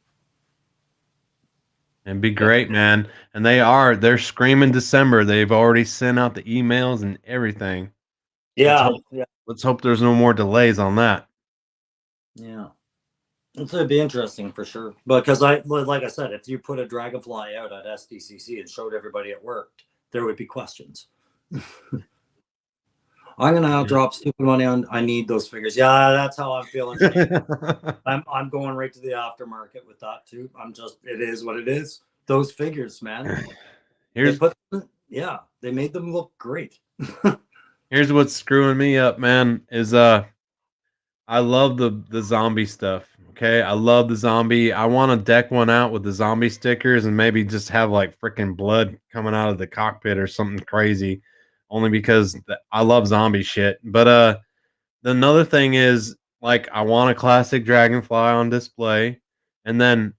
It'd be great, man. And they're screaming December. They've already sent out the emails and everything. Let's Yeah, hope yeah, let's hope there's no more delays on that. yeah. It's gonna be interesting for sure. Because like I said, if you put a Dragonfly out at SDCC and showed everybody it worked, there would be questions. I'm gonna Yeah. drop stupid money on. I need those figures. Yeah, that's how I'm feeling today. I'm going right to the aftermarket with that too. It is what it is. Those figures, man. Here's They made them look great. here's what's screwing me up, man, is I love the zombie stuff. Okay, I love the zombie. I want to deck one out with the zombie stickers and maybe just have like freaking blood coming out of the cockpit or something crazy. Only because I love zombie shit. But another thing is like I want a classic dragonfly on display, and then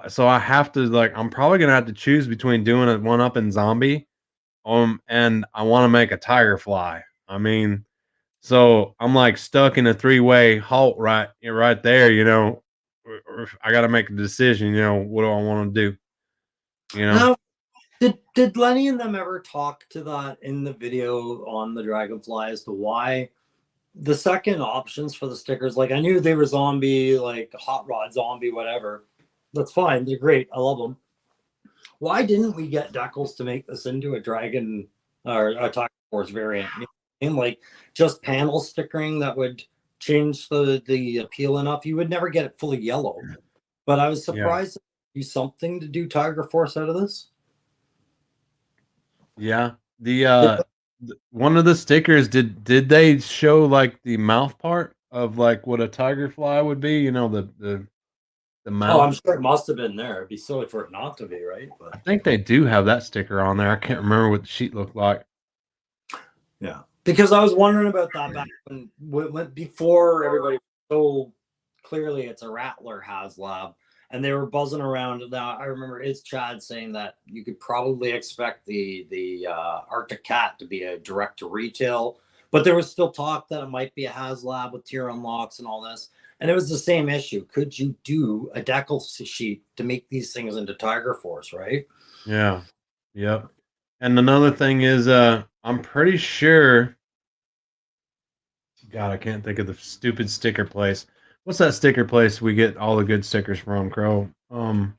so I have to like I'm probably gonna have to choose between doing a one up in zombie, and I want to make a tiger fly. I mean, so I'm like stuck in a three-way halt right there, or I got to make a decision. What do I want to do? You know? Now, did Lenny and them ever talk to that in the video on the Dragonfly as to why the second options for the stickers? Like I knew they were zombie, like hot rod zombie, whatever. That's fine. They're great. I love them. Why didn't we get Decals to make this into a dragon or a Tiger Force variant? And like just panel stickering that would change the appeal enough. You would never get it fully yellow. But I was Yeah. surprised to do something to do Tiger Force out of this. Yeah. One of the stickers did they show like the mouth part of like what a tiger fly would be? The Oh, mouth. I'm sure it must have been there. It'd be silly for it not to be, right? But I think they do have that sticker on there. I can't remember what the sheet looked like. yeah. Because I was wondering about that back when before everybody so clearly it's a Rattler HasLab, and they were buzzing around. Now I remember it's Chad saying that you could probably expect the Arctic Cat to be a direct to retail, but there was still talk that it might be a HasLab with tier unlocks and all this. And it was the same issue. Could you do a decal sheet to make these things into Tiger Force, right? Yeah. Yep. And another thing is, I'm pretty sure. God, I can't think of the stupid sticker place. What's that sticker place we get all the good stickers from, Crow? I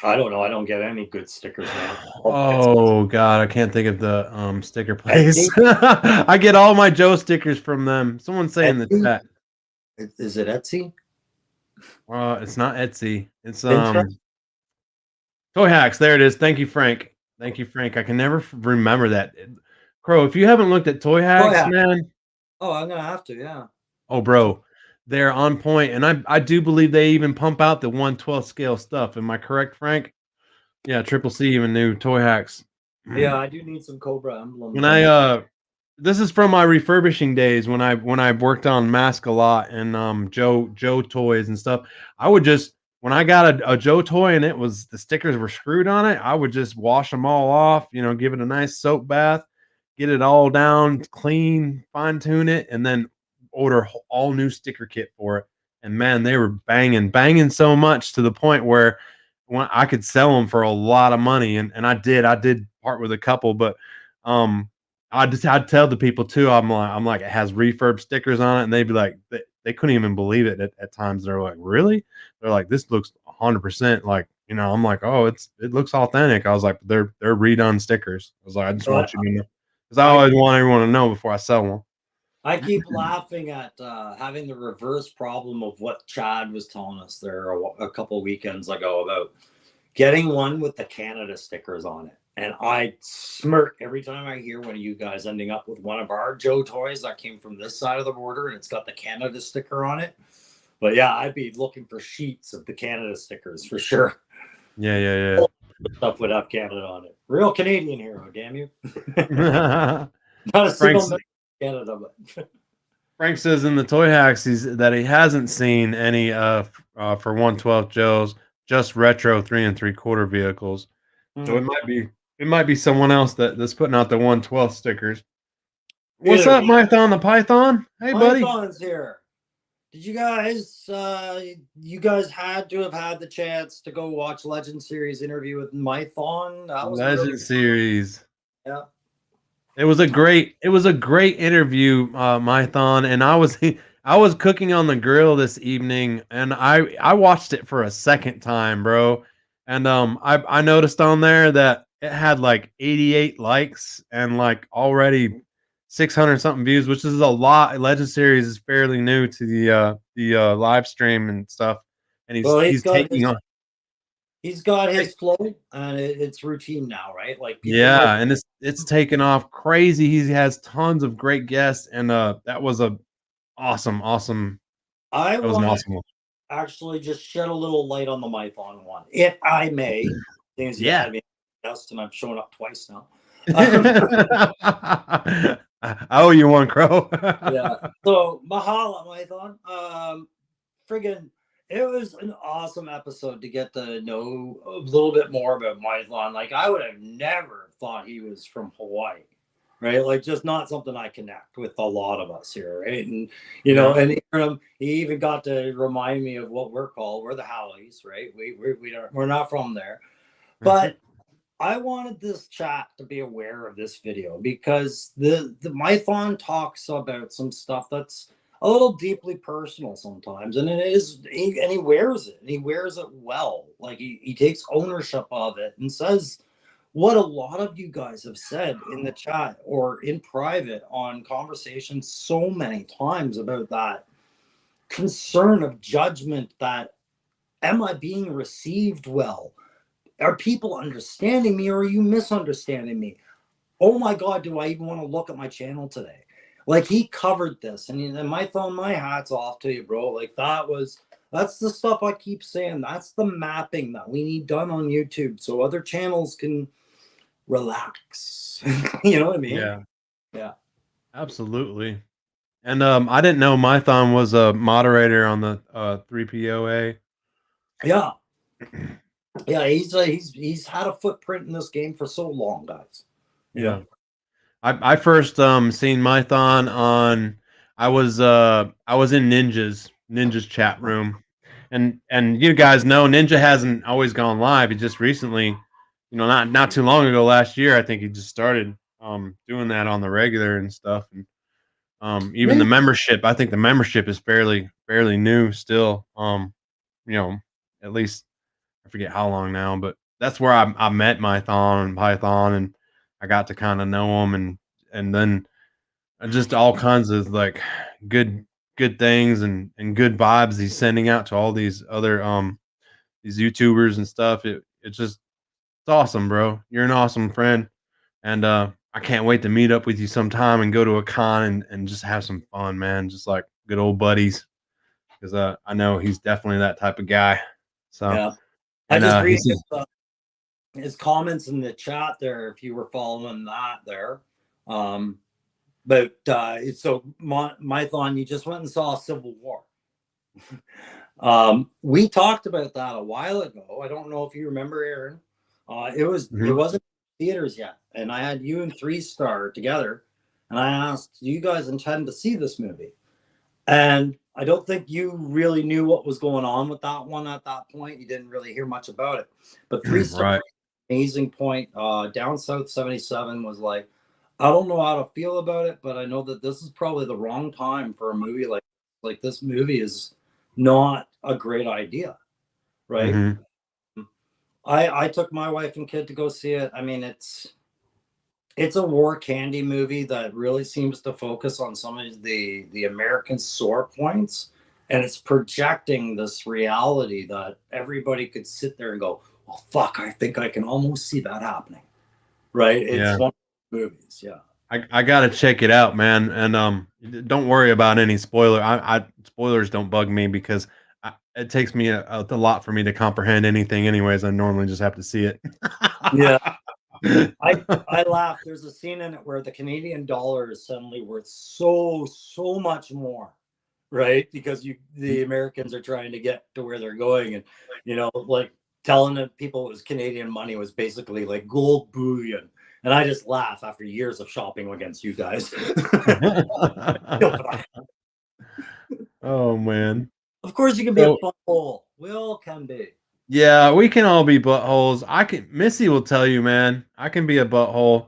don't know. I don't get any good stickers, man. Oh God, I can't think of the sticker place. I get all my Joe stickers from them. Someone say in the Etsy? chat. Is it Etsy? It's not Etsy. It's Pinterest? Toy Hacks. There it is. Thank you, Frank. Thank you, Frank. I can never remember that. Crow, if you haven't looked at Toy Hacks, yeah. man. Oh, I'm gonna have to. Yeah. Oh, bro, they're on point, and I do believe they even pump out the 1/12 scale stuff. Am I correct, Frank? Yeah, Triple C even knew Toy Hacks. Yeah, I do need some Cobra emblems. When I this is from my refurbishing days when I worked on Mask a lot and Joe toys and stuff. I would just when I got a Joe toy and it was the stickers were screwed on it, I would just wash them all off, give it a nice soap bath, get it all down clean, fine tune it, and then order all new sticker kit for it. And man, they were banging so much to the point where when I could sell them for a lot of money, and I did part with a couple, but I'd tell the people too. I'm like it has refurb stickers on it, and they'd be like they couldn't even believe it at times. They're like, really? They're like, this looks 100% like I'm like, oh, it looks authentic. I was like, they're redone stickers. I was like, I just want you to know because I always want everyone to know before I sell them. I keep laughing at having the reverse problem of what Chad was telling us there a couple weekends ago about getting one with the Canada stickers on it. And I smirk every time I hear one of you guys ending up with one of our Joe toys that came from this side of the border and it's got the Canada sticker on it. But yeah, I'd be looking for sheets of the Canada stickers for sure. Yeah. Stuff would have Canada on it. Real Canadian hero, damn you. Not a single Canada, but Frank says in the Toy Hacks that he hasn't seen any for 1/12 Joes, just retro 3 3/4 vehicles. So it might be someone else that's putting out the 1/12 stickers. What's up, Mython the Python? Hey, buddy. Mython's here. Did you guys had to have had the chance to go watch Legend Series interview with Mython? That was Legend Series. Yeah. It was a great interview, Mython, and I was cooking on the grill this evening, and I watched it for a second time, bro. And I noticed on there that it had like 88 likes and like already 600 something views, which is a lot. Legend Series is fairly new to the live stream and stuff, and he's taking on. He's got his flow, and it's routine now, right? Like and it's taken off crazy. He has tons of great guests, and that was a awesome. I want to actually just shed a little light on the Mython one, if I may. Yeah. I mean, and I've shown up twice now. I owe you one, Crow. Yeah. So Mahala Mython. Friggin'. It was an awesome episode to get to know a little bit more about Mython. Like, I would have never thought he was from Hawaii, right? Like, just not something I connect with a lot of us here, right? And, and he even got to remind me of what we're called. We're the Howleys, right? We're not from there. But I wanted this chat to be aware of this video because the Mython talks about some stuff that's a little deeply personal sometimes, and it is, and he wears it, and he wears it well. Like he takes ownership of it and says what a lot of you guys have said in the chat or in private on conversations so many times about that concern of judgment that am I being received well? Are people understanding me or are you misunderstanding me? Oh my God, do I even want to look at my channel today? Like he covered this, and Mython, my hat's off to you, bro. Like that's the stuff I keep saying. That's the mapping that we need done on YouTube so other channels can relax. You know what I mean? Yeah. Absolutely. And I didn't know Mython was a moderator on the 3POA. Yeah, yeah. He's had a footprint in this game for so long, guys. Yeah. I first seen Mython on I was in Ninja's chat room. And you guys know Ninja hasn't always gone live. He just recently, not too long ago last year, I think he just started doing that on the regular and stuff. And even the membership, I think the membership is fairly new still. You know, at least I forget how long now, but that's where I met Mython and Python, and I got to kind of know him, and then just all kinds of like good good things and good vibes he's sending out to all these other these YouTubers and stuff. It's awesome, bro. You're an awesome friend, and I can't wait to meet up with you sometime and go to a con and just have some fun, man. Just like good old buddies, because I know he's definitely that type of guy. So Yeah, I and just he read said, his comments in the chat there. If you were following that there, but so Mython, you just went and saw Civil War. We talked about that a while ago. I don't know if you remember, Aaron. It wasn't theaters yet, and I had you and Three Star together, and I asked, "Do you guys intend to see this movie?" And I don't think you really knew what was going on with that one at that point. You didn't really hear much about it. But Three Star, right. amazing point. Down South 77 was like, I don't know how to feel about it, but I know that this is probably the wrong time for a movie like this movie is not a great idea, right? Mm-hmm. I took my wife and kid to go see it. I mean, it's a war candy movie that really seems to focus on some of the American sore points, and it's projecting this reality that everybody could sit there and go, "Well, fuck, I think I can almost see that happening." Right? It's Yeah. one of the movies, yeah. I gotta check it out, man. And don't worry about any spoiler. I spoilers don't bug me because it takes me a lot for me to comprehend anything. Anyways, I normally just have to see it. Yeah. I laugh. There's a scene in it where the Canadian dollar is suddenly worth so much more, right? Because the Americans are trying to get to where they're going, and like telling the people it was Canadian money was basically like gold bullion. And I just laugh after years of shopping against you guys. Oh man. Of course, you can be a So butthole. We all can be. yeah, we can all be buttholes. Missy will tell you, man. I can be a butthole.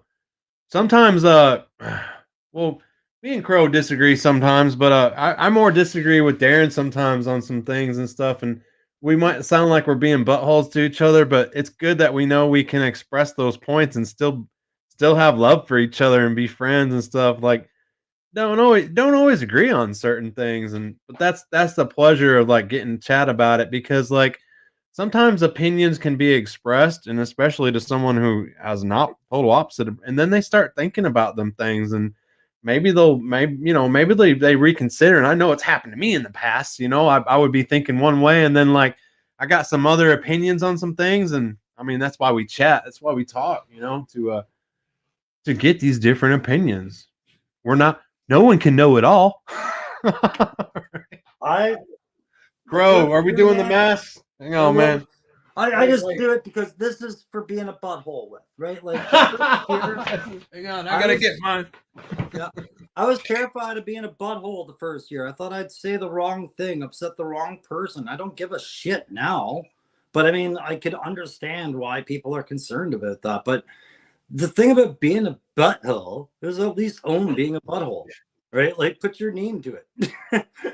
Sometimes well, me and Crow disagree sometimes, but I more disagree with Darren sometimes on some things and stuff, and we might sound like we're being buttholes to each other, but it's good that we know we can express those points and still have love for each other and be friends and stuff. Like don't always agree on certain things, and but that's the pleasure of like getting chat about it, because like sometimes opinions can be expressed, and especially to someone who has not total opposite and then they start thinking about them things, and maybe they reconsider. And I know it's happened to me in the past. I would be thinking one way, and then like I got some other opinions on some things, and I mean that's why we chat, that's why we talk, to get these different opinions. We're not No one can know it all. I Crow, are we doing the man. mask? Hang on, man. I just do it because this is for being a butthole with, right? Like, hang on, I gotta get mine. Yeah, I was terrified of being a butthole the first year. I thought I'd say the wrong thing, upset the wrong person. I don't give a shit now, but I mean, I could understand why people are concerned about that. But the thing about being a butthole is at least own being a butthole, right? Like, put your name to it.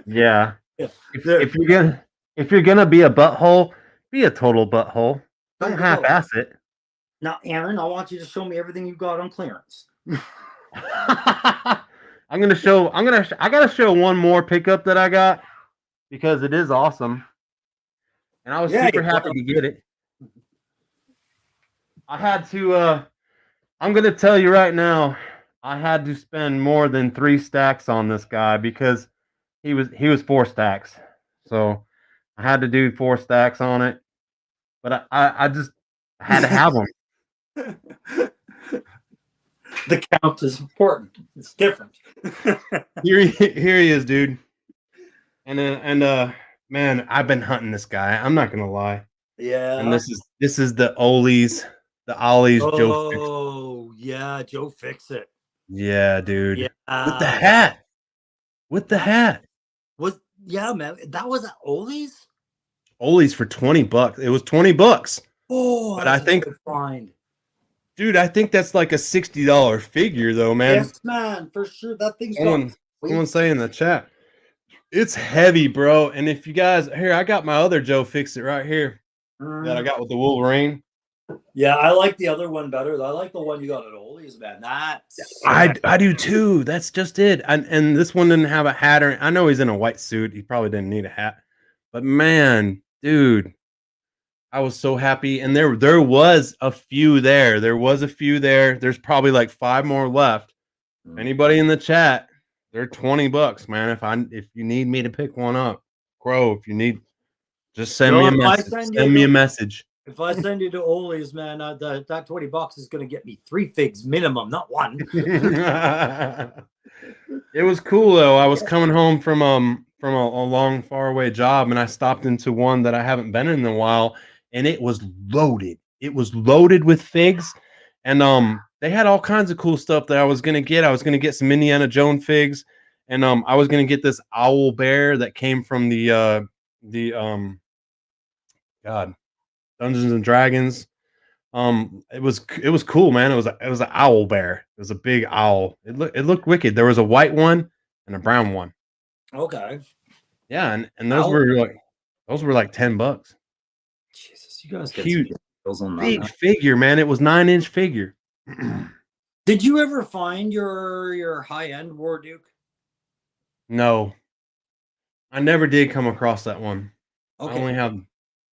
Yeah. Yeah. If you're gonna be a butthole, be a total butthole. Don't half-ass it. Now, Aaron, I want you to show me everything you got on clearance. I gotta show one more pickup that I got because it is awesome. And I was super happy to get it. I had to I'm gonna tell you right now, I had to spend more than 3 stacks on this guy because he was 4 stacks. So I had to do 4 stacks on it. But I just had to have him. The count is important. It's different. Here he is, dude. And man, I've been hunting this guy. I'm not gonna lie. And Yeah. this is the Ollie's Joe Fix. Oh, yeah, Joe Fix It. Yeah, dude. With the Yeah. hat. With the That hat. yeah, man. That was at Ollie's? Ollie's for $20. It was $20. Oh, But I that's a think, good find. dude, I think that's like a $60 figure though, man. Yes, man, for sure. That thing's got Someone weight. say in the chat. It's heavy, bro. And if you guys here, I got my other Joe Fix It right here that I got with the Wolverine. Yeah, I like the other one better. I like the one you got at Ollie's, man. That's I do too. That's just it. And this one didn't have a hat or I know he's in a white suit. He probably didn't need a hat. But man, dude, I was so happy. And there was a few there. There was a few there. There's probably like 5 more left. Anybody in the chat, they're $20, man. If you need me to pick one up, Crow, if you need, just send me a message. Send me a message. If I send you to Ollie's, man, that $20 is going to get me 3 figs minimum, not one. It was cool though. I was coming home from a long, far away job, and I stopped into one that I haven't been in a while, and it was loaded. It was loaded with figs, and they had all kinds of cool stuff that I was gonna get. I was gonna get some Indiana Jones figs, and I was gonna get this owl bear that came from the God, Dungeons and Dragons. It was cool, man. It was an owl bear. It was a big owl. It looked wicked. There was a white one and a brown one. Okay. Yeah, and those were like $10. Jesus, you guys get Huge, some deals on big that. figure, man. It was 9-inch figure. Did you ever find your high end War Duke? No, I never did come across that one. Okay. I only have,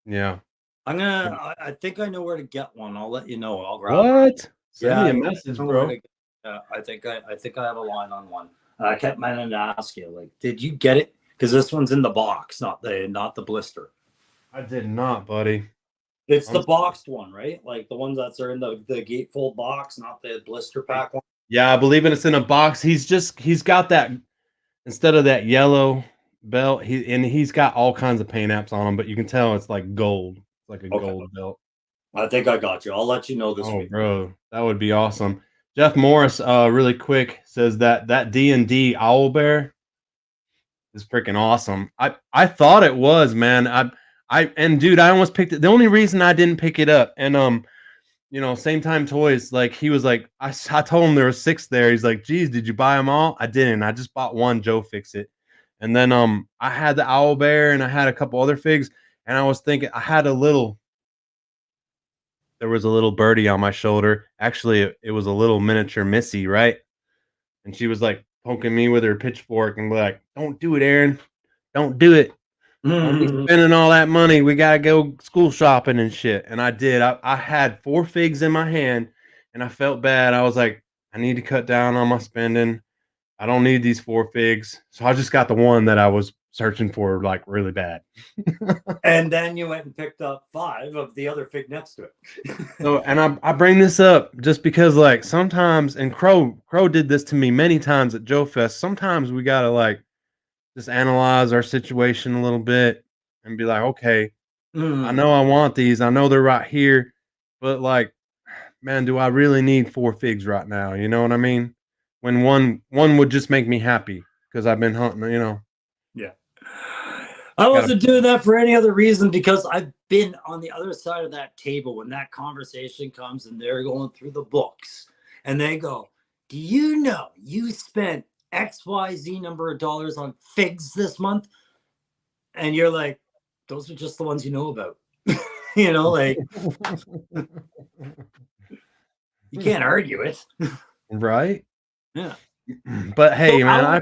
yeah. I think I know where to get one. I'll let you know. I'll grab What? Send Yeah, me a message, bro. I think I have a line on one. I kept meaning to ask you, like, did you get it? Because this one's in the box, not the blister. I did not, buddy. It's the boxed one, right? Like the ones that are in the gatefold box, not the blister pack one. Yeah, I believe it's in a box. He's got that, instead of that yellow belt, he's got all kinds of paint apps on him, but you can tell it's like gold. It's like a gold belt. I think I got you. I'll let you know this week. Bro, that would be awesome. Jeff Morris, really quick, says that D&D owl bear is freaking awesome. I thought it was, man. And dude, I almost picked it. The only reason I didn't pick it up, and Same Time Toys, like he was like, I told him there were 6 there. He's like, geez, did you buy them all? I didn't. I just bought one. Joe Fix It. And then I had the owl bear and I had a couple other figs, and I was thinking there was a little birdie on my shoulder. Actually, it was a little miniature Missy, right? And she was like poking me with her pitchfork and be like, don't do it, Aaron. Don't do it. Don't be spending all that money. We gotta go school shopping and shit. And I did. I had 4 figs in my hand, and I felt bad. I was like, I need to cut down on my spending. I don't need these 4 figs. So I just got the one that I was searching for, like, really bad. And then you went and picked up 5 of the other fig next to it. So, and I bring this up just because, like, sometimes, and Crow did this to me many times at Joe Fest. Sometimes we gotta, like, just analyze our situation a little bit and be like, okay, I know I want these. I know they're right here, but, like, man, do I really need 4 figs right now? You know what I mean? When one would just make me happy because I've been hunting, Yeah. I wasn't doing that for any other reason, because I've been on the other side of that table when that conversation comes and they're going through the books and they go, do you know you spent XYZ number of dollars on figs this month? And you're like, those are just the ones you know about. Like you can't argue it. Right? Yeah. But hey, So man,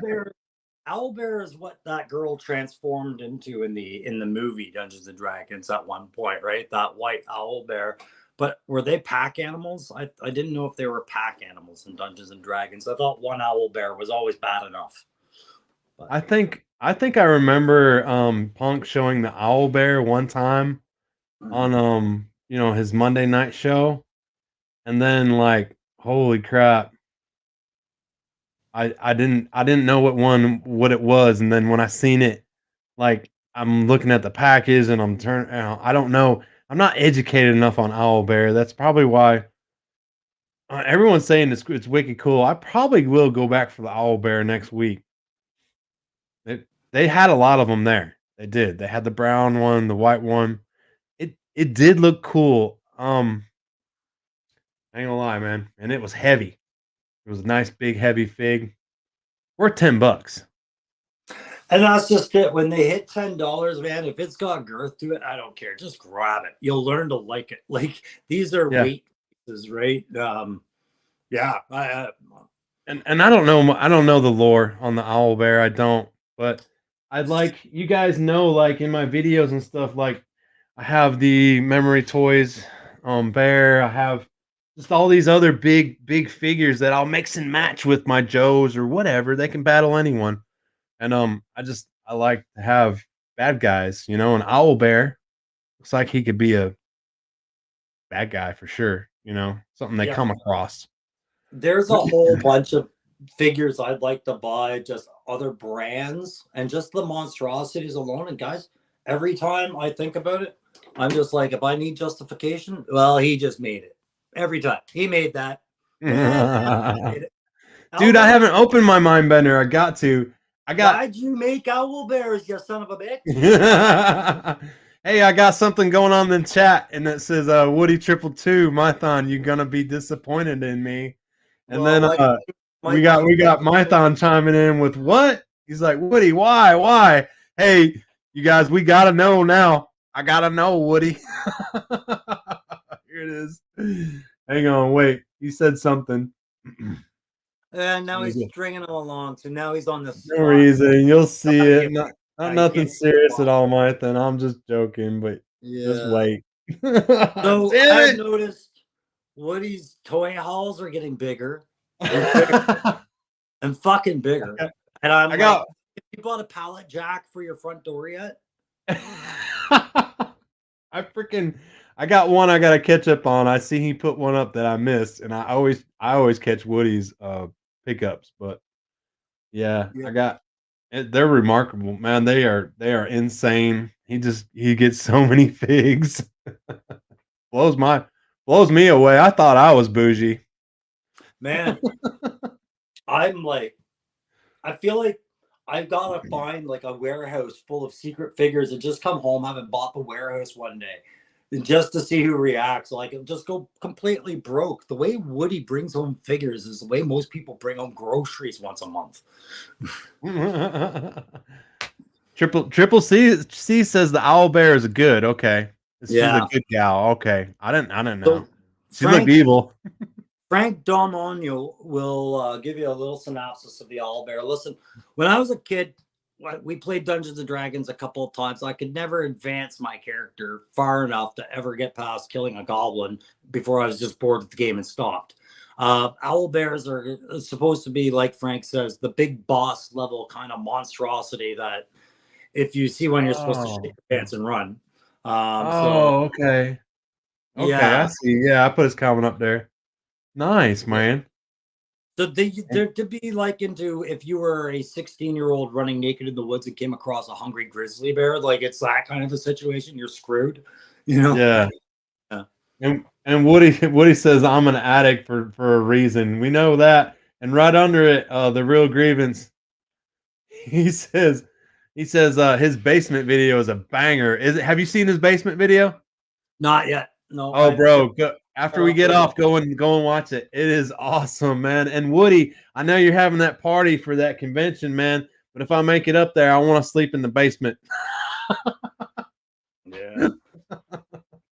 Owlbear is what that girl transformed into in the movie Dungeons and Dragons at one point, right? That white owlbear. But were they pack animals? I didn't know if they were pack animals in Dungeons and Dragons. I thought one owlbear was always bad enough. But I think I remember Punk showing the owl bear one time on his Monday night show, and then, like, holy crap, I didn't know what it was, and then when I seen it, like I'm looking at the package and I'm turning. I don't know. I'm not educated enough on owl bear. That's probably why everyone's saying it's wicked cool. I probably will go back for the owl bear next week. They had a lot of them there. They did. They had the brown one, the white one. It did look cool. I ain't gonna lie, man, and it was heavy. It was a nice big heavy fig. Worth $10. And that's just it. When they hit $10, man, if it's got girth to it, I don't care. Just grab it. You'll learn to like it. Like these are Yeah. weight pieces, right? Yeah. And I don't know the lore on the owl bear. I don't, but I'd like you guys know, like in my videos and stuff, like I have the memory toys bear. I have just all these other big figures that I'll mix and match with my Joes or whatever. They can battle anyone. And I like to have bad guys, you know, an owl bear looks like he could be a bad guy for sure, you know, something they Yeah. come across. There's a whole bunch of figures I'd like to buy, just other brands and just the monstrosities alone. And guys, every time I think about it, I'm just like, if I need justification, well, he just made it. Every time he made that. Dude, I haven't opened my mind bender. I got to. Why'd you make owl bears, you son of a bitch? Hey, I got something going on in the chat, and it says Woody 222 Mython, you gonna be disappointed in me. And Well, then we got Mython chiming in with what? He's like, Woody, why? Hey, you guys, we gotta know now. I gotta know, Woody. Here it is. Hang on, wait. He said something. And now he's stringing him along. So now he's on this. No reason. You'll see it. Not nothing serious at all, Mython. I'm just joking, but just wait. So I've noticed Woody's toy hauls are getting bigger and fucking bigger. And I'm you bought a pallet jack for your front door yet? I got one I gotta catch up on. I see he put one up that I missed, and I always catch Woody's pickups, but yeah. They're remarkable, man. They are insane. He gets so many figs. blows me away. I thought I was bougie. Man, I'm like, I feel like I've got to find like a warehouse full of secret figures and just come home having bought the warehouse one day and just to see who reacts. Like, just go completely broke. The way Woody brings home figures is the way most people bring home groceries once a month. Triple C says the owl bear is good. Okay, she's a good gal. Okay, I didn't know. So She looked evil. Frank Domonio will give you a little synopsis of the owl bear. Listen, when I was a kid, we played Dungeons and Dragons a couple of times. I could never advance my character far enough to ever get past killing a goblin before I was just bored with the game and stopped. Owl bears are supposed to be, like Frank says, the big boss level kind of monstrosity that if you see one, you're supposed to shake your pants and run. Okay. I see. Yeah, I put his comment up there. Nice, man. So they're to be likened to if you were a 16-year-old running naked in the woods and came across a hungry grizzly bear. Like, it's that kind of a situation. You're screwed, you know? Yeah. And Woody says I'm an addict for a reason. We know that. And right under it, the real grievance. He says his basement video is a banger. Have you seen his basement video? Not yet. No. Oh, bro, after we get off, go and watch it. It is awesome, man. And Woody, I know you're having that party for that convention, man. But if I make it up there, I want to sleep in the basement.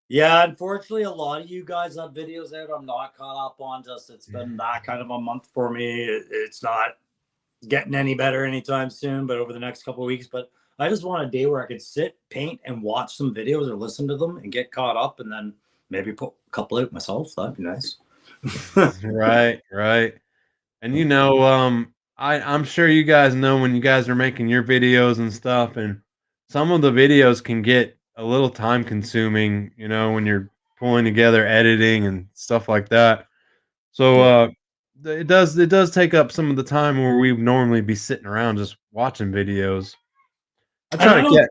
Yeah. Unfortunately, a lot of you guys have videos out I'm not caught up on. Just it's been that kind of a month for me. It's not getting any better anytime soon, but over the next couple of weeks. But I just want a day where I could sit, paint, and watch some videos or listen to them and get caught up, and then maybe put a couple out myself. That'd be nice. Right. And you know, I'm sure you guys know when you guys are making your videos and stuff, and some of the videos can get a little time consuming, you know, when you're pulling together editing and stuff like that. So it does take up some of the time where we would normally be sitting around just watching videos. I And try I to don't get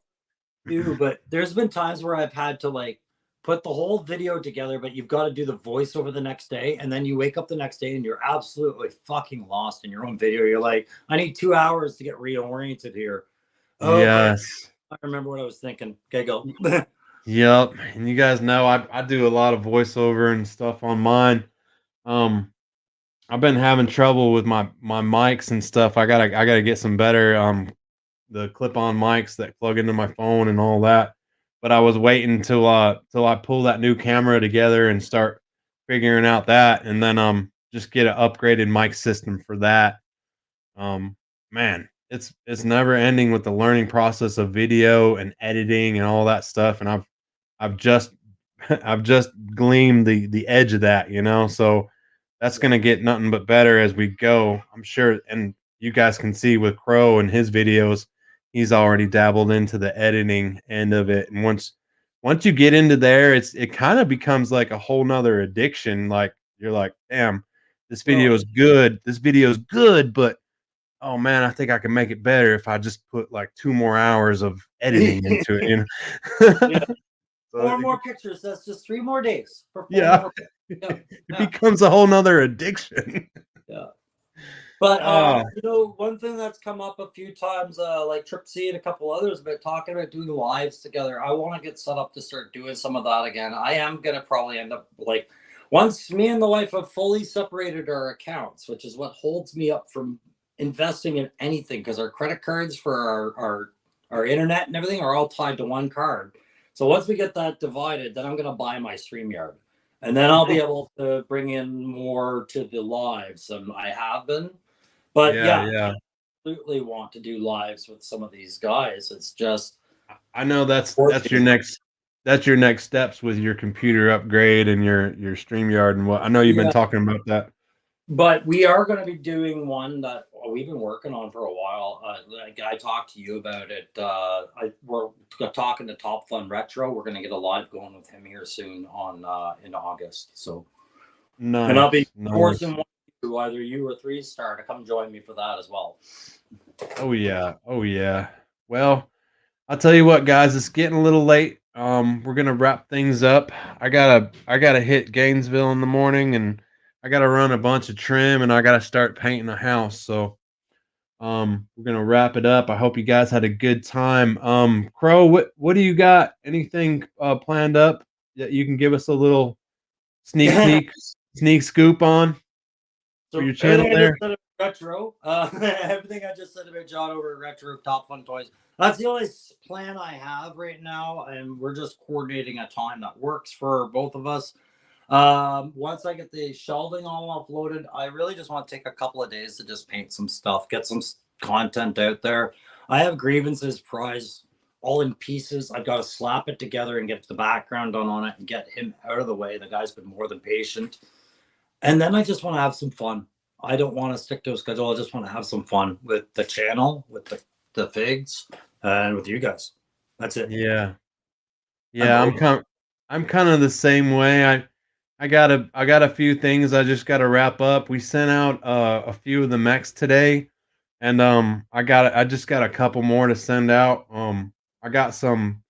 do, but there's been times where I've had to like put the whole video together, but you've got to do the voiceover the next day, and then you wake up the next day and you're absolutely fucking lost in your own video. You're like, I need 2 hours to get reoriented here. Okay, yes. I remember what I was thinking. Okay, go. Yep, and you guys know I do a lot of voiceover and stuff on mine. Um, I've been having trouble with my mics and stuff. I gotta get some better the clip-on mics that plug into my phone and all that. But I was waiting till I pull that new camera together and start figuring out that, and then just get an upgraded mic system for that. Um, man, it's never ending with the learning process of video and editing and all that stuff, and I've just I've just gleamed the edge of that, you know. So that's Yeah. gonna get nothing but better as we go, I'm sure. And you guys can see with Crow and his videos, he's already dabbled into the editing end of it. And once you get into there, it kind of becomes like a whole nother addiction. Like you're like, damn, this video Well, is good. This video is good, but oh man, I think I can make it better if I just put like 2 more hours of editing into it, you yeah, know. So four more pictures. That's just 3 more days for four yeah, more. Yeah, it yeah, becomes a whole nother addiction. yeah. But Ah, one thing that's come up a few times, like Trip C and a couple others, about talking about doing lives together. I want to get set up to start doing some of that again. I am gonna probably end up like once me and the wife have fully separated our accounts, which is what holds me up from investing in anything because our credit cards for our internet and everything are all tied to one card. So once we get that divided, then I'm gonna buy my StreamYard. And then I'll be able to bring in more to the lives than I have been. But yeah, yeah, yeah. absolutely want to do lives with some of these guys. It's just I know that's your working. next steps with your computer upgrade and your StreamYard and what I know you've been Yeah, talking about that. but we are going to be doing one that we've been working on for a while. Like I talked to you about it. We're talking to Top Fun Retro. We're going to get a live going with him here soon on in August. So, and I'll be Nice, nice. forcing one of you, either you or Three Star, to come join me for that as well. Oh yeah, oh yeah. Well, I'll tell you what, guys, it's getting a little late. We're gonna wrap things up. I gotta hit Gainesville in the morning, and I gotta run a bunch of trim, and I gotta start painting a house. So, we're gonna wrap it up. I hope you guys had a good time. Crow, what do you got? Anything planned up that you can give us a little sneak peek, sneak scoop on for So your channel everything I just there? said about retro, everything I just said about John over at Retro Top Fun Toys. That's the only plan I have right now, and we're just coordinating a time that works for both of us. Once I get the shelving all uploaded, I really just want to take a couple of days to just paint some stuff, get some content out there. I have grievances prize all in pieces. I've got to slap it together and get the background done on it and get him out of the way. The guy's been more than patient. And then I just want to have some fun. I don't want to stick to a schedule. I just want to have some fun with the channel, with the figs, and with you guys. That's it. Yeah. I'm Yeah, over. I'm kind of the same way. I got a few things I just got to wrap up. We sent out a few of the mechs today, and I just got a couple more to send out. I got some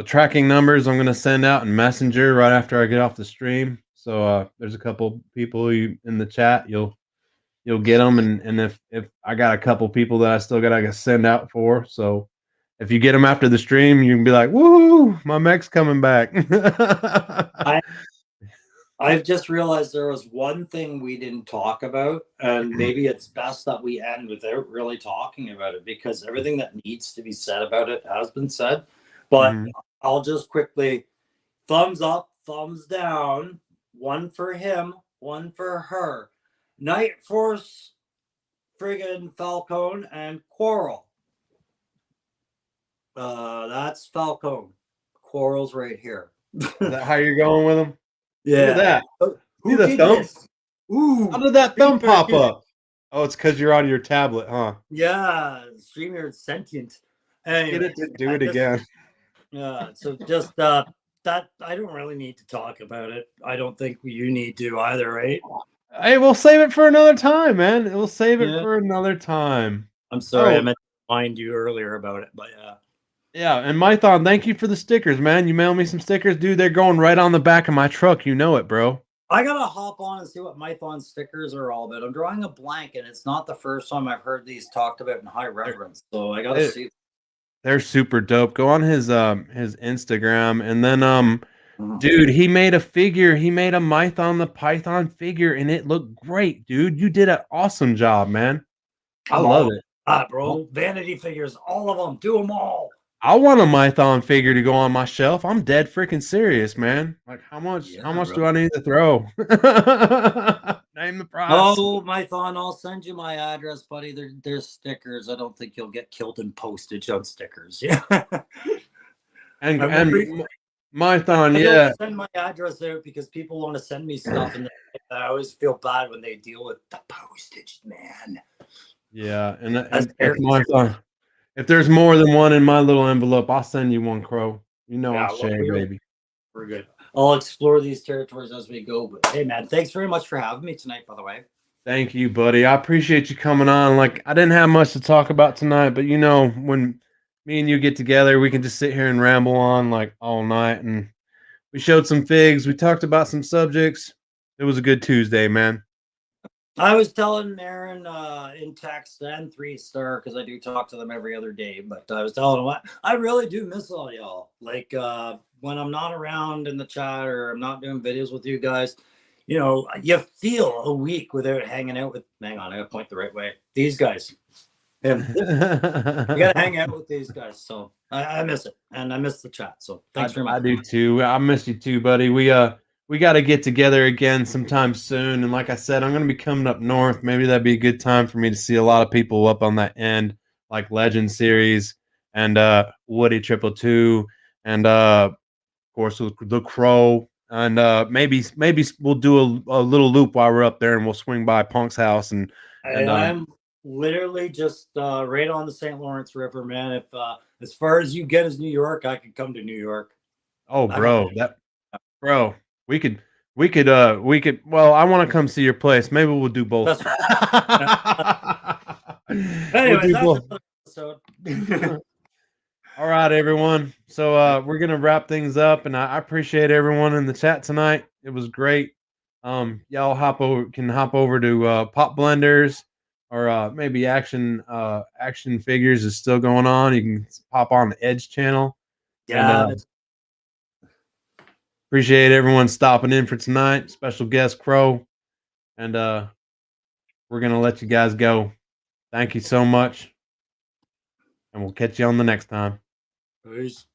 tracking numbers I'm gonna send out in Messenger right after I get off the stream. So there's a couple people in the chat. You'll get them, and if I got a couple people that I still gotta send out for, so if you get them after the stream, you can be like, "Woo, my mech's coming back." I I've just realized there was one thing we didn't talk about, and maybe it's best that we end without really talking about it because everything that needs to be said about it has been said. But Mhm. I'll just quickly thumbs up, thumbs down, one for him, one for her. Night Force, friggin' Falcone, and Quarrel. That's Falcone. Quarrel's right here. Is that how you're going with them? Look at Yeah. that. See Who the did thumb? this? How Ooh, did that thumb pop StreamYard. up? Oh, it's because you're on your tablet, huh? Yeah, StreamYard sentient. Get Anyways, it to do I it just again. so just that I don't really need to talk about it. I don't think you need to either, right? Hey, we'll save it for another time, man. We'll save it Yeah. for another time. I'm sorry, I Oh, meant to remind you earlier about it, but yeah. yeah, and Mython, thank you for the stickers, man. You mailed me some stickers, dude. They're going right on the back of my truck. You know it, bro. I gotta hop on and see what Mython stickers are all about. I'm drawing a blank, and it's not the first time I've heard these talked about in high They're, reverence. So I gotta they- see. they're super dope. Go on his Instagram, and then Mhm. dude, he made a figure. He made a Mython the Python figure, and it looked great, dude. You did an awesome job, man. I I'm love all it. bro. Vanity figures, all of them. Do them all. I want a Mython figure to go on my shelf. I'm dead freaking serious, man. Like how Yeah, much bro. do I need to throw? Name the price. Oh, Mython, I'll send you my address, buddy. There's stickers. I don't think you'll get killed in postage on stickers. Yeah. And I'm worried. Mython, I yeah. don't send my address out because people want to send me stuff, and I always feel bad when they deal with the postage, man. Yeah, and That's if terrible. Mython, if there's more than one in my little envelope, I'll send you one, Crow. You know I'll Yeah, well, share, baby. we're good. I'll explore these territories as we go. But hey, man, thanks very much for having me tonight, by the way. Thank you, buddy. I appreciate you coming on. Like, I didn't have much to talk about tonight, but you know, when me and you get together, we can just sit here and ramble on like all night. And we showed some figs. We talked about some subjects. It was a good Tuesday, man. I was telling Aaron in text and 3 Star because I do talk to them every other day. But I was telling him I really do miss all y'all. Like when I'm not around in the chat or I'm not doing videos with you guys, you feel a week without hanging out with. Hang on, I gotta point the right way. These guys, him. You gotta hang out with these guys. So I miss it, and I miss the chat. So thanks very much. I do too. I miss you too, buddy. We got to get together again sometime soon. And like I said, I'm going to be coming up north. Maybe that'd be a good time for me to see a lot of people up on that end, like Legend Series and Woody Triple Two, and of course the Crow. And maybe we'll do a little loop while we're up there, and we'll swing by Punk's house and I'm literally just right on the St. Lawrence River, man. If as far as you get is New York, I could come to New York. oh, bro, we could we could well, I want to come see your place. Maybe we'll do both. That's We'll anyways, do that's both. another episode. All right, everyone. So we're gonna wrap things up, and I appreciate everyone in the chat tonight. It was great. Y'all can hop over to Pop Blenders or maybe Action Figures is still going on. You can pop on the Edge channel. And Yeah, appreciate everyone stopping in for tonight. Special guest Crow. And we're gonna let you guys go. Thank you so much. And we'll catch you on the next time. peace.